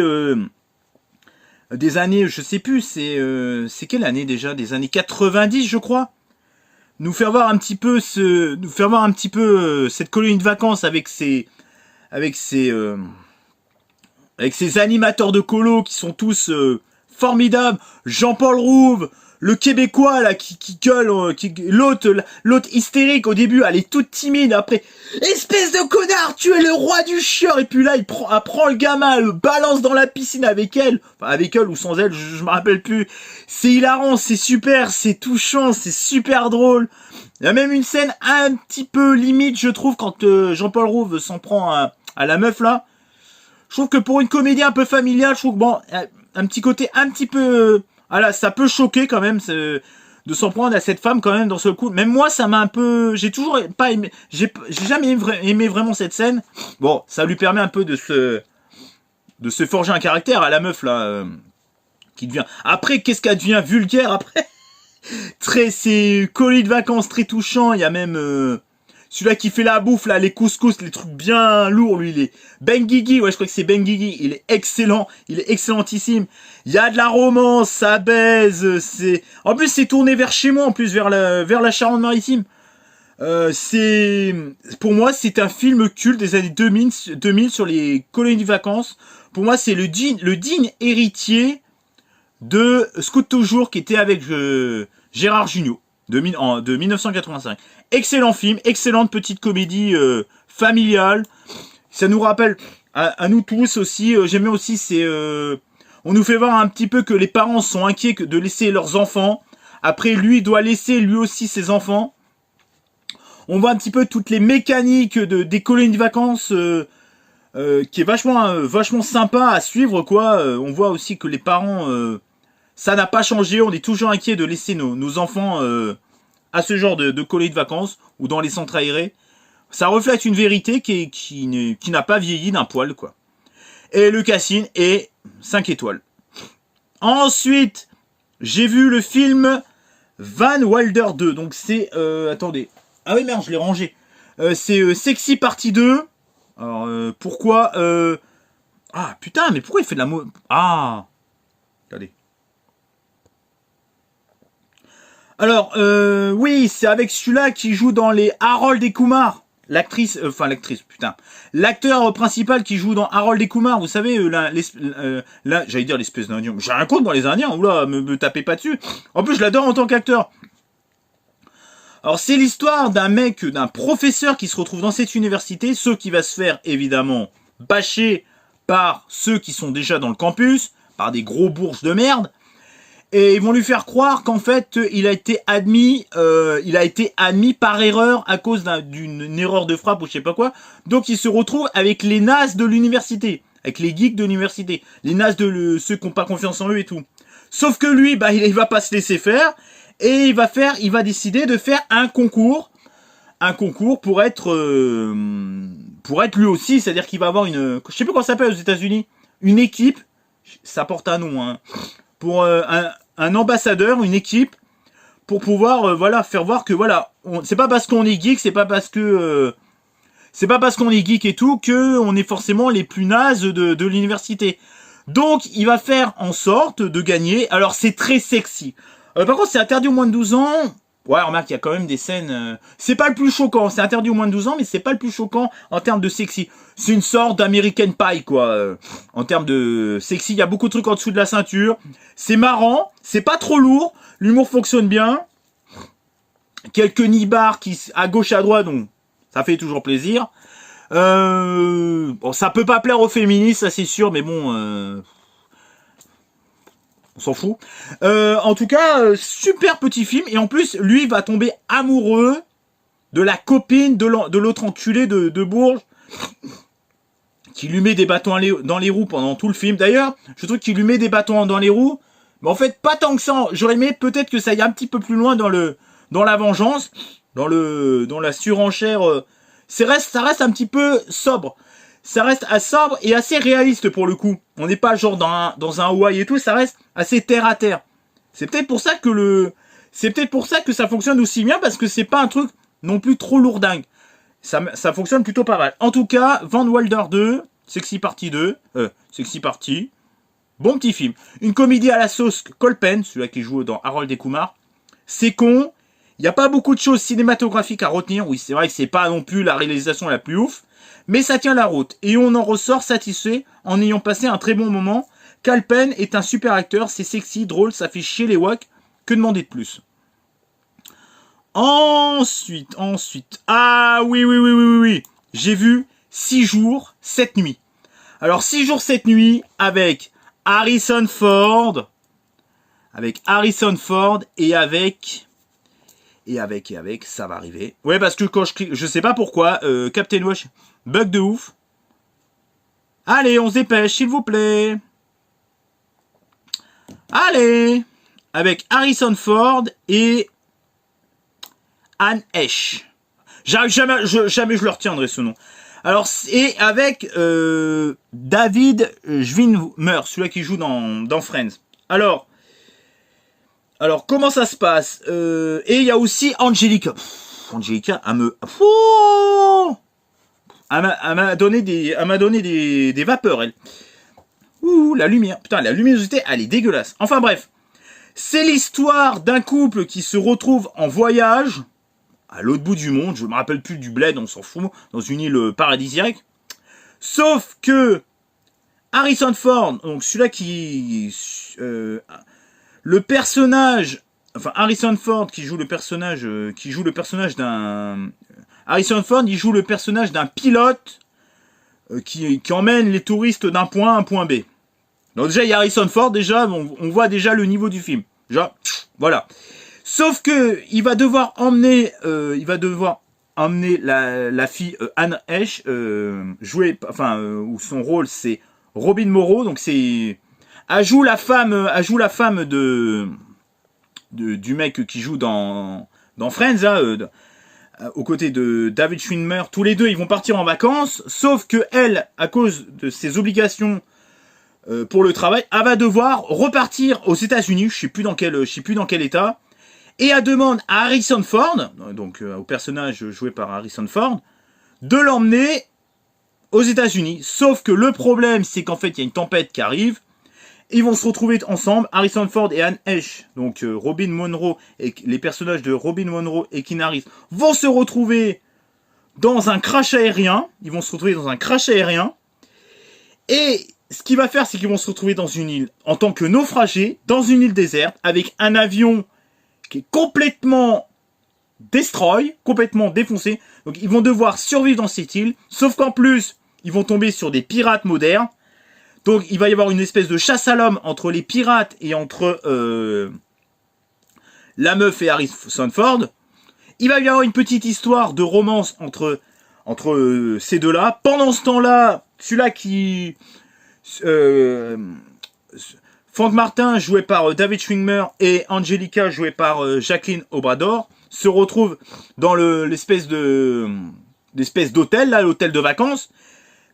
je sais plus, c'est quelle année déjà, des années 90 je crois. Nous faire voir un petit peu cette colonie de vacances avec ses animateurs de colo qui sont tous formidables. Jean-Paul Rouve, le Québécois là qui gueule, l'autre hystérique au début, elle est toute timide. Après, espèce de connard, tu es le roi du chieur. Et puis là, elle prend le gamin, le balance dans la piscine avec elle, enfin avec elle ou sans elle, je me rappelle plus. C'est hilarant, c'est super, c'est touchant, c'est super drôle. Il y a même une scène un petit peu limite, je trouve, quand Jean-Paul Rouve s'en prend à la meuf là. Je trouve que pour une comédie un peu familiale, je trouve que bon, un petit côté un petit peu... voilà, ça peut choquer quand même de s'en prendre à cette femme quand même dans ce coup. Même moi, ça m'a un peu... J'ai toujours pas aimé... J'ai jamais aimé vraiment cette scène. Bon, ça lui permet un peu de se forger un caractère à la meuf là, qui devient... Après, qu'est-ce qu'elle devient vulgaire après. C'est colis de vacances très touchant. Il y a même... Celui-là qui fait la bouffe, là, les couscous, les trucs bien lourds, lui, il est Benguigui, ouais, je crois que c'est Benguigui, il est excellent, il est excellentissime. Il y a de la romance, ça baise, c'est... En plus, c'est tourné vers chez moi, en plus, vers la Charente-Maritime. Pour moi, c'est un film culte des années 2000 sur les colonies de vacances. Pour moi, c'est le digne héritier de Scout Toujours, qui était avec Gérard Jugnot, de 1985. Excellent film, excellente petite comédie familiale. Ça nous rappelle à nous tous aussi. J'aime bien aussi, on nous fait voir un petit peu que les parents sont inquiets de laisser leurs enfants. Après, lui doit laisser lui aussi ses enfants. On voit un petit peu toutes les mécaniques des colonies de vacances, qui est vachement sympa à suivre, quoi. On voit aussi que les parents, ça n'a pas changé. On est toujours inquiet de laisser nos enfants à ce genre de colonies de vacances ou dans les centres aérés. Ça reflète une vérité qui n'a pas vieilli d'un poil, quoi. Et le casting est 5 étoiles. Ensuite, j'ai vu le film Van Wilder 2. Donc c'est... attendez. Ah oui, merde, je l'ai rangé. C'est Sexy Partie 2. Alors, pourquoi Ah, putain, mais pourquoi il fait de la... Ah, attendez. Alors, oui, c'est avec celui-là qui joue dans les Harold et Kumar. L'actrice, putain. L'acteur principal qui joue dans Harold et Kumar, vous savez, là, j'allais dire l'espèce d'Indien. J'ai rien contre dans les Indiens, oula, me tapez pas dessus. En plus, je l'adore en tant qu'acteur. Alors, c'est l'histoire d'un professeur qui se retrouve dans cette université, ce qui va se faire, évidemment, bâcher par ceux qui sont déjà dans le campus, par des gros bourges de merde. Et ils vont lui faire croire qu'en fait, il a été admis par erreur à cause d'une erreur de frappe ou je sais pas quoi. Donc, il se retrouve avec les nazes de l'université, avec les geeks de l'université, les nazes de ceux qui n'ont pas confiance en eux et tout. Sauf que lui, bah, il va pas se laisser faire et il va décider de faire un concours pour être lui aussi, c'est-à-dire qu'il va avoir je sais plus comment ça s'appelle aux États-Unis, une équipe, ça porte un nom, hein. Pour un ambassadeur, une équipe, pour pouvoir faire voir que voilà, c'est pas parce qu'on est geek, c'est pas parce qu'on est geek et tout que on est forcément les plus nazes de l'université. Donc il va faire en sorte de gagner. Alors c'est très sexy. Par contre c'est interdit aux moins de 12 ans. Ouais, remarque, il y a quand même des scènes... c'est pas le plus choquant, c'est interdit aux moins de 12 ans, mais c'est pas le plus choquant en termes de sexy. C'est une sorte d'American Pie, quoi. En termes de sexy, il y a beaucoup de trucs en dessous de la ceinture. C'est marrant, c'est pas trop lourd, l'humour fonctionne bien. Quelques nibards à gauche à droite, donc ça fait toujours plaisir. Bon, ça peut pas plaire aux féministes, ça c'est sûr, mais bon... on s'en fout. En tout cas, super petit film. Et en plus, lui va tomber amoureux de la copine de l'autre enculé de Bourges, qui lui met des bâtons dans les roues pendant tout le film. D'ailleurs, je trouve qu'il lui met des bâtons dans les roues. Mais en fait, pas tant que ça. J'aurais aimé peut-être que ça aille un petit peu plus loin dans la vengeance, dans la surenchère. Ça reste un petit peu sobre. Ça reste assez sobre et assez réaliste pour le coup. On n'est pas genre dans un Hawaï et tout, ça reste assez terre à terre. C'est peut-être pour ça que ça fonctionne aussi bien, parce que c'est pas un truc non plus trop lourdingue. Ça fonctionne plutôt pas mal. En tout cas, Van Wilder 2, Sexy Party 2, Sexy Party, bon petit film. Une comédie à la sauce Colpen, celui-là qui joue dans Harold et Kumar. C'est con, il n'y a pas beaucoup de choses cinématographiques à retenir. Oui, c'est vrai que c'est pas non plus la réalisation la plus ouf, mais ça tient la route. Et on en ressort satisfait en ayant passé un très bon moment. Colpen est un super acteur, c'est sexy, drôle, ça fait chier les wacks. Que demander de plus? Ensuite. Ah oui. J'ai vu 6 jours, 7 nuits. Alors 6 jours, 7 nuits avec Harrison Ford. Et avec, ça va arriver. Ouais, parce que quand je sais pas pourquoi, Captain Wash, bug de ouf. Allez, on se dépêche, s'il vous plaît. Allez, avec Harrison Ford et Anne Heche. Jamais je le retiendrai ce nom. Alors, et avec David Schwimmer, celui-là qui joue dans Friends. Alors, comment ça se passe? Et il y a aussi Angelica. Angelica, elle m'a donné des vapeurs, elle. Ouh, la lumière. Putain, la luminosité, elle est dégueulasse. Enfin bref. C'est l'histoire d'un couple qui se retrouve en voyage à l'autre bout du monde. Je me rappelle plus du bled, on s'en fout. Dans une île paradisiaque. Sauf que Harrison Ford, donc celui-là qui... le personnage... Enfin, Harrison Ford qui joue le personnage d'un... Harrison Ford, il joue le personnage d'un pilote qui emmène les touristes d'un point A à un point B. Donc déjà, il y a Harrison Ford, déjà, on voit déjà le niveau du film. Déjà, voilà. Sauf que il va devoir emmener la fille Anne Heche, où son rôle c'est Robin Moreau, donc c'est... Elle joue la femme du mec qui joue dans Friends, hein, aux côtés de David Schwimmer. Tous les deux, ils vont partir en vacances, sauf que elle, à cause de ses obligations pour le travail, elle va devoir repartir aux États-Unis. Je sais plus dans quel état. Et elle demande à Harrison Ford, donc au personnage joué par Harrison Ford, de l'emmener aux États-Unis. Sauf que le problème, c'est qu'en fait, il y a une tempête qui arrive. Ils vont se retrouver ensemble, Harrison Ford et Anne Heche, donc Robin Monroe, et les personnages de Robin Monroe et Keanu Reeves vont se retrouver dans un crash aérien. Ils vont se retrouver dans un crash aérien. Et ce qu'il va faire, c'est qu'ils vont se retrouver dans une île, en tant que naufragés, dans une île déserte, avec un avion qui est complètement destroy, complètement défoncé. Donc ils vont devoir survivre dans cette île, sauf qu'en plus, ils vont tomber sur des pirates modernes. Donc il va y avoir une espèce de chasse à l'homme entre les pirates et entre la meuf et Harrison Ford. Il va y avoir une petite histoire de romance entre ces deux-là. Pendant ce temps-là, celui-là qui... Frank Martin, joué par David Schwimmer, et Angelica, jouée par Jacqueline Obrador, se retrouvent dans l'espèce d'hôtel, là, l'hôtel de vacances.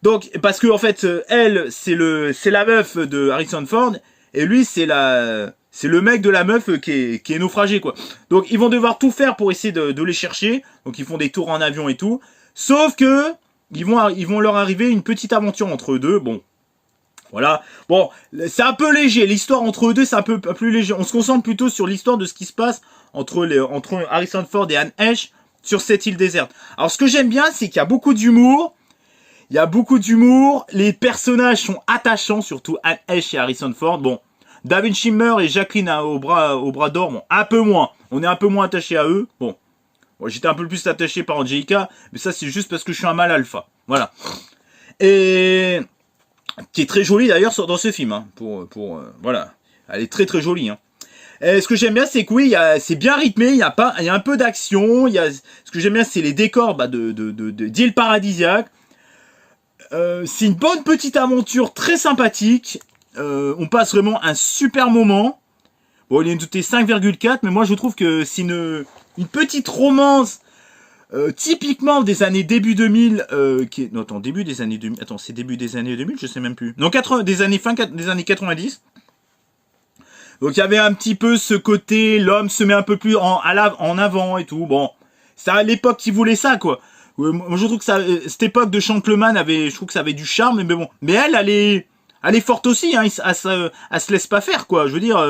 Donc, parce que en fait, elle, c'est la meuf de Harrison Ford, et lui, c'est le mec de la meuf qui est naufragé, quoi. Donc, ils vont devoir tout faire pour essayer de les chercher. Donc, ils font des tours en avion et tout. Sauf que, ils vont leur arriver une petite aventure entre eux deux. Bon. Voilà. Bon, c'est un peu léger. L'histoire entre eux deux, c'est un peu plus léger. On se concentre plutôt sur l'histoire de ce qui se passe entre Harrison Ford et Anne Heche sur cette île déserte. Alors, ce que j'aime bien, c'est qu'il y a beaucoup d'humour. Il y a beaucoup d'humour, les personnages sont attachants, surtout Anne Heche et Harrison Ford. Bon, David Schwimmer et Jacqueline au bras d'or, bon, un peu moins. On est un peu moins attaché à eux. Bon, j'étais un peu plus attaché par Angelica, mais ça c'est juste parce que je suis un mâle alpha. Voilà. Et qui est très jolie d'ailleurs dans ce film. Hein, voilà, elle est très très jolie. Hein. Et ce que j'aime bien, c'est que oui, c'est bien rythmé. Il y a un peu d'action. Ce que j'aime bien, c'est les décors d'îles paradisiaques. C'est une bonne petite aventure très sympathique. On passe vraiment un super moment. Bon, il est noté 5,4, mais moi je trouve que c'est une petite romance typiquement des années début 2000. Début des années 2000. Attends, c'est début des années 2000, je sais même plus. Non, des années 90. Donc il y avait un petit peu ce côté, l'homme se met un peu plus en avant et tout. Bon, c'est à l'époque qui voulait ça, quoi. Moi, je trouve que cette époque de Gentleman je trouve que ça avait du charme, mais bon. Mais elle est forte aussi, hein. Elle se laisse pas faire, quoi. Je veux dire,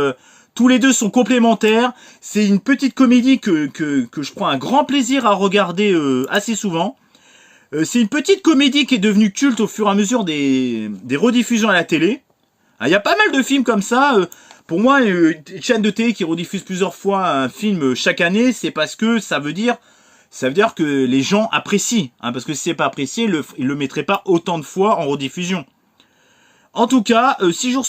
tous les deux sont complémentaires. C'est une petite comédie que je prends un grand plaisir à regarder assez souvent. C'est une petite comédie qui est devenue culte au fur et à mesure des rediffusions à la télé. Il y a pas mal de films comme ça. Pour moi, une chaîne de télé qui rediffuse plusieurs fois un film chaque année, c'est parce que ça veut dire que les gens apprécient, hein, parce que si c'est pas apprécié, ils le mettraient pas autant de fois en rediffusion. En tout cas, 6 jours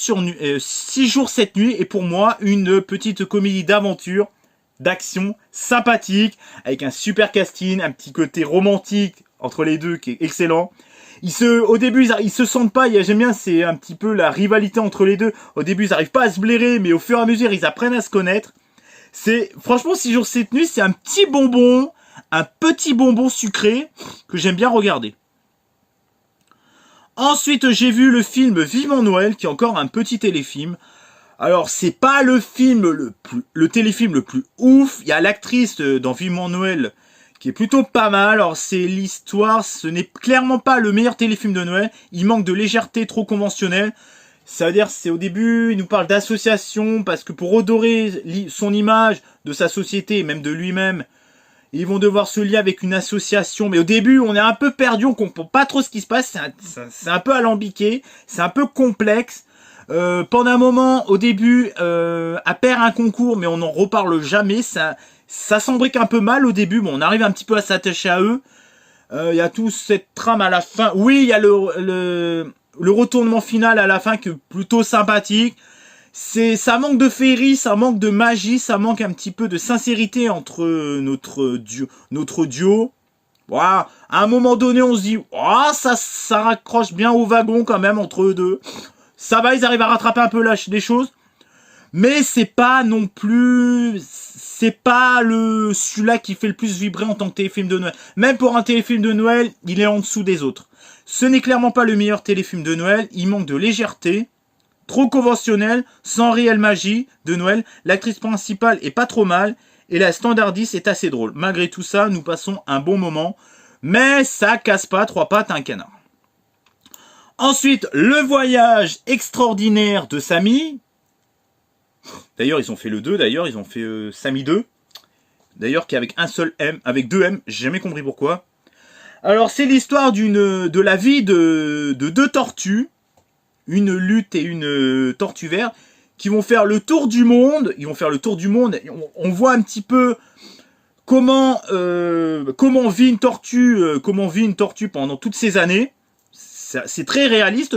7 nuits est pour moi une petite comédie d'aventure, d'action, sympathique, avec un super casting, un petit côté romantique entre les deux qui est excellent. Au début, ils se sentent pas, j'aime bien, c'est un petit peu la rivalité entre les deux. Au début, ils arrivent pas à se blairer, mais au fur et à mesure, ils apprennent à se connaître. Franchement, 6 jours 7 nuits, c'est un petit bonbon sucré que j'aime bien regarder. Ensuite, j'ai vu le film Vivement Noël, qui est encore un petit téléfilm. Alors, c'est pas le téléfilm le plus ouf. Il y a l'actrice dans Vivement Noël qui est plutôt pas mal. Alors c'est l'histoire, ce n'est clairement pas le meilleur téléfilm de Noël. Il manque de légèreté trop conventionnelle. Ça veut dire, c'est au début, il nous parle d'association, parce que pour redorer son image de sa société, et même de lui-même, ils vont devoir se lier avec une association. Mais au début, on est un peu perdu, on comprend pas trop ce qui se passe. C'est un peu alambiqué, c'est un peu complexe. Pendant un moment, au début, à perdre un concours, mais on n'en reparle jamais. Ça s'embrique un peu mal au début. Bon, on arrive un petit peu à s'attacher à eux. Il y a toute cette trame à la fin. Oui, il y a le retournement final à la fin qui est plutôt sympathique. Ça manque de féerie, ça manque de magie, ça manque un petit peu de sincérité entre notre duo. Voilà. À un moment donné, on se dit, oh, ça raccroche bien au wagon quand même entre eux deux. Ça va, ils arrivent à rattraper un peu des choses. Mais c'est pas non plus, c'est pas celui-là qui fait le plus vibrer en tant que téléfilm de Noël. Même pour un téléfilm de Noël, il est en dessous des autres. Ce n'est clairement pas le meilleur téléfilm de Noël. Il manque de légèreté, trop conventionnel, sans réelle magie de Noël. L'actrice principale est pas trop mal et la standardiste est assez drôle. Malgré tout ça, nous passons un bon moment. Mais ça casse pas trois pattes à un canard. Ensuite, le voyage extraordinaire de Samy. D'ailleurs, ils ont fait le 2, d'ailleurs, ils ont fait Samy 2. D'ailleurs, qui est avec un seul M, avec deux M, j'ai jamais compris pourquoi. Alors, c'est l'histoire de la vie de deux tortues, une lutte et une tortue verte, qui vont faire le tour du monde. Ils vont faire le tour du monde. On voit un petit peu comment vit une tortue pendant toutes ces années. C'est très réaliste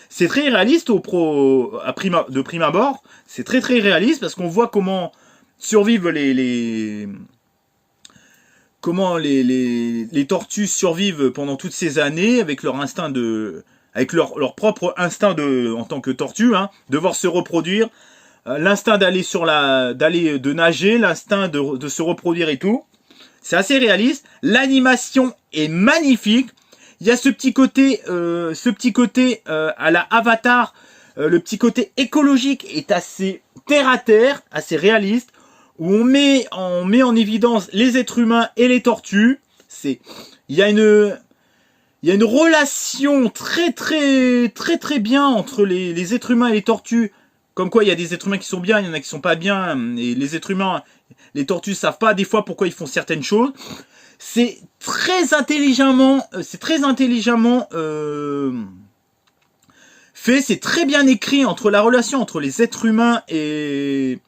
c'est très réaliste de prime abord. C'est très très réaliste parce qu'on voit comment survivent comment les tortues survivent pendant toutes ces années avec leur instinct avec leur propre instinct en tant que tortue, hein, devoir se reproduire, l'instinct de nager, l'instinct de se reproduire et tout. C'est assez réaliste. L'animation est magnifique. Il y a ce petit côté à la Avatar, le petit côté écologique est assez terre à terre, assez réaliste, où on met en évidence les êtres humains et les tortues. Il y a une relation très très très très bien entre les êtres humains et les tortues. Comme quoi il y a des êtres humains qui sont bien, il y en a qui sont pas bien, et les êtres humains, les tortues savent pas des fois pourquoi ils font certaines choses. C'est très intelligemment fait, c'est très bien écrit entre la relation entre les êtres humains et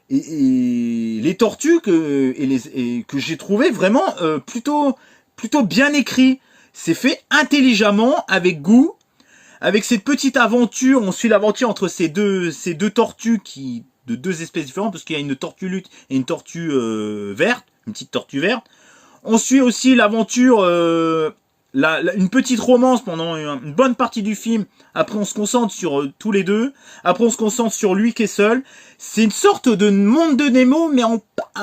les tortues que j'ai trouvé vraiment plutôt bien écrit. C'est fait intelligemment, avec goût, avec cette petite aventure. On suit l'aventure entre ces deux tortues de deux espèces différentes, parce qu'il y a une tortue lutte et une tortue verte, une petite tortue verte. On suit aussi l'aventure, une petite romance pendant une bonne partie du film. Après, on se concentre sur tous les deux. Après, on se concentre sur lui qui est seul. C'est une sorte de monde de Nemo, mais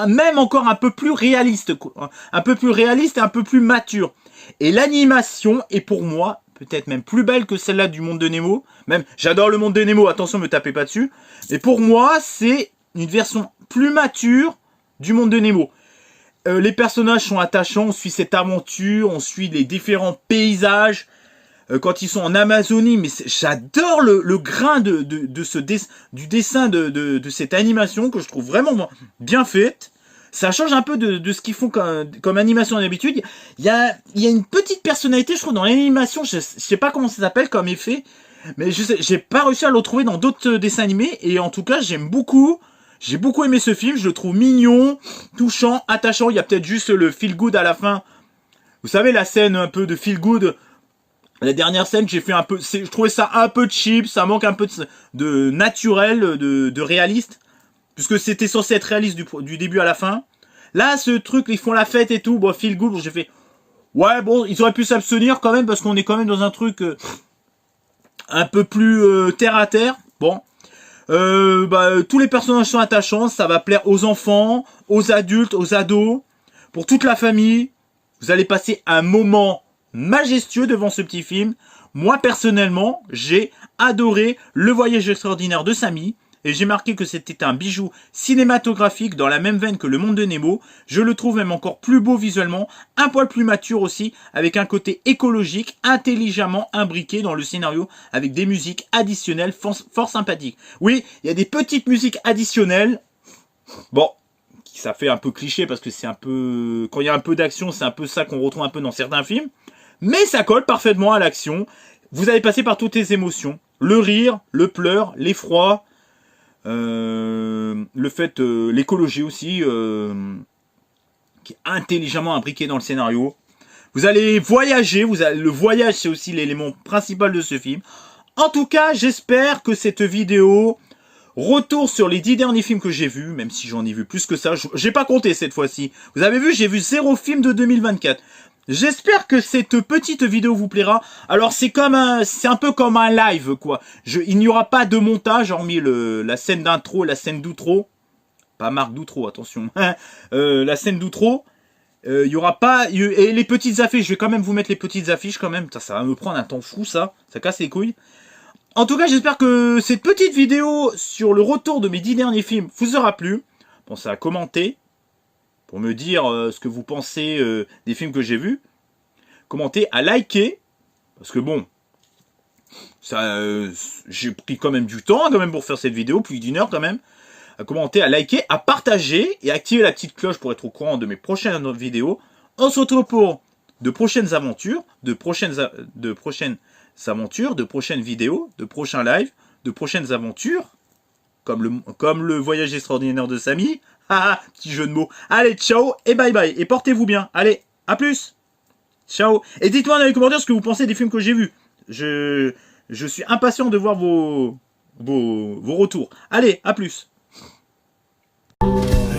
même encore un peu plus réaliste, quoi. Un peu plus réaliste et un peu plus mature. Et l'animation est pour moi peut-être même plus belle que celle-là du monde de Nemo. Même, j'adore le monde de Nemo, attention, me tapez pas dessus. Mais pour moi, c'est une version plus mature du monde de Nemo. Les personnages sont attachants, on suit cette aventure, on suit les différents paysages. Quand ils sont en Amazonie, mais j'adore le grain du dessin de cette animation que je trouve vraiment bien faite. Ça change un peu de ce qu'ils font comme animation d'habitude. Il y a une petite personnalité, je trouve, dans l'animation. Je sais pas comment ça s'appelle comme effet, mais j'ai pas réussi à le retrouver dans d'autres dessins animés. Et en tout cas, j'aime beaucoup. J'ai beaucoup aimé ce film, je le trouve mignon, touchant, attachant. Il y a peut-être juste le feel good à la fin. Vous savez, la scène un peu de feel good. La dernière scène, j'ai fait un peu, je trouvais ça un peu cheap, ça manque un peu de naturel, de réaliste. Puisque c'était censé être réaliste du début à la fin. Là, ce truc, ils font la fête et tout, bon, feel good, j'ai fait, ouais, bon, ils auraient pu s'abstenir quand même, parce qu'on est quand même dans un truc un peu plus terre à terre. Bon. Tous les personnages sont attachants, ça va plaire aux enfants, aux adultes, aux ados, pour toute la famille. Vous allez passer un moment majestueux devant ce petit film. Moi, personnellement, j'ai adoré Le Voyage extraordinaire de Samy. et j'ai marqué que c'était un bijou cinématographique dans la même veine que Le Monde de Nemo. Je le trouve même encore plus beau visuellement, un poil plus mature aussi, avec un côté écologique, intelligemment imbriqué dans le scénario, avec des musiques additionnelles fort sympathiques. Oui, il y a des petites musiques additionnelles. Bon, ça fait un peu cliché parce que c'est un peu... Quand il y a un peu d'action, c'est un peu ça qu'on retrouve un peu dans certains films. Mais ça colle parfaitement à l'action. Vous allez passer par toutes les émotions. Le rire, le pleur, l'effroi, le fait, l'écologie aussi, qui est intelligemment imbriqué dans le scénario. Vous allez voyager, le voyage c'est aussi l'élément principal de ce film. En tout cas, j'espère que cette vidéo... Retour sur les 10 derniers films que j'ai vus, même si j'en ai vu plus que ça. J'ai pas compté cette fois-ci. Vous avez vu, j'ai vu 0 film de 2024. J'espère que cette petite vidéo vous plaira. Alors c'est un peu comme un live quoi. Il n'y aura pas de montage hormis la scène d'intro, la scène d'outro. Pas Marc d'outro, attention. La scène d'outro. Il y aura pas et les petites affiches. Je vais quand même vous mettre les petites affiches quand même. Ça va me prendre un temps fou ça. Ça casse les couilles. En tout cas, j'espère que cette petite vidéo sur le retour de mes 10 derniers films vous aura plu. Pensez à commenter pour me dire ce que vous pensez des films que j'ai vus. Commentez, à liker, parce que bon, ça, j'ai pris quand même du temps quand même pour faire cette vidéo, plus d'une heure quand même. À commenter, à liker, à partager et activer la petite cloche pour être au courant de mes prochaines vidéos. On se retrouve pour de prochaines aventures, de prochaines vidéos, de prochains lives, de prochaines aventures, comme le voyage extraordinaire de Samy. Haha, petit jeu de mots. Allez, ciao et bye bye. Et portez-vous bien. Allez, à plus. Ciao. Et dites-moi dans les commentaires ce que vous pensez des films que j'ai vus. Je suis impatient de voir vos retours. Allez, à plus.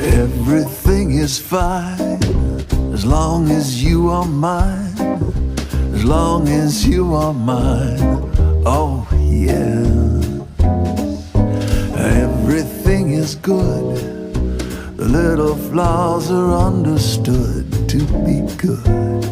Everything is fine as long as you are mine. As long as you are mine, oh yeah. Everything is good. The little flaws are understood to be good.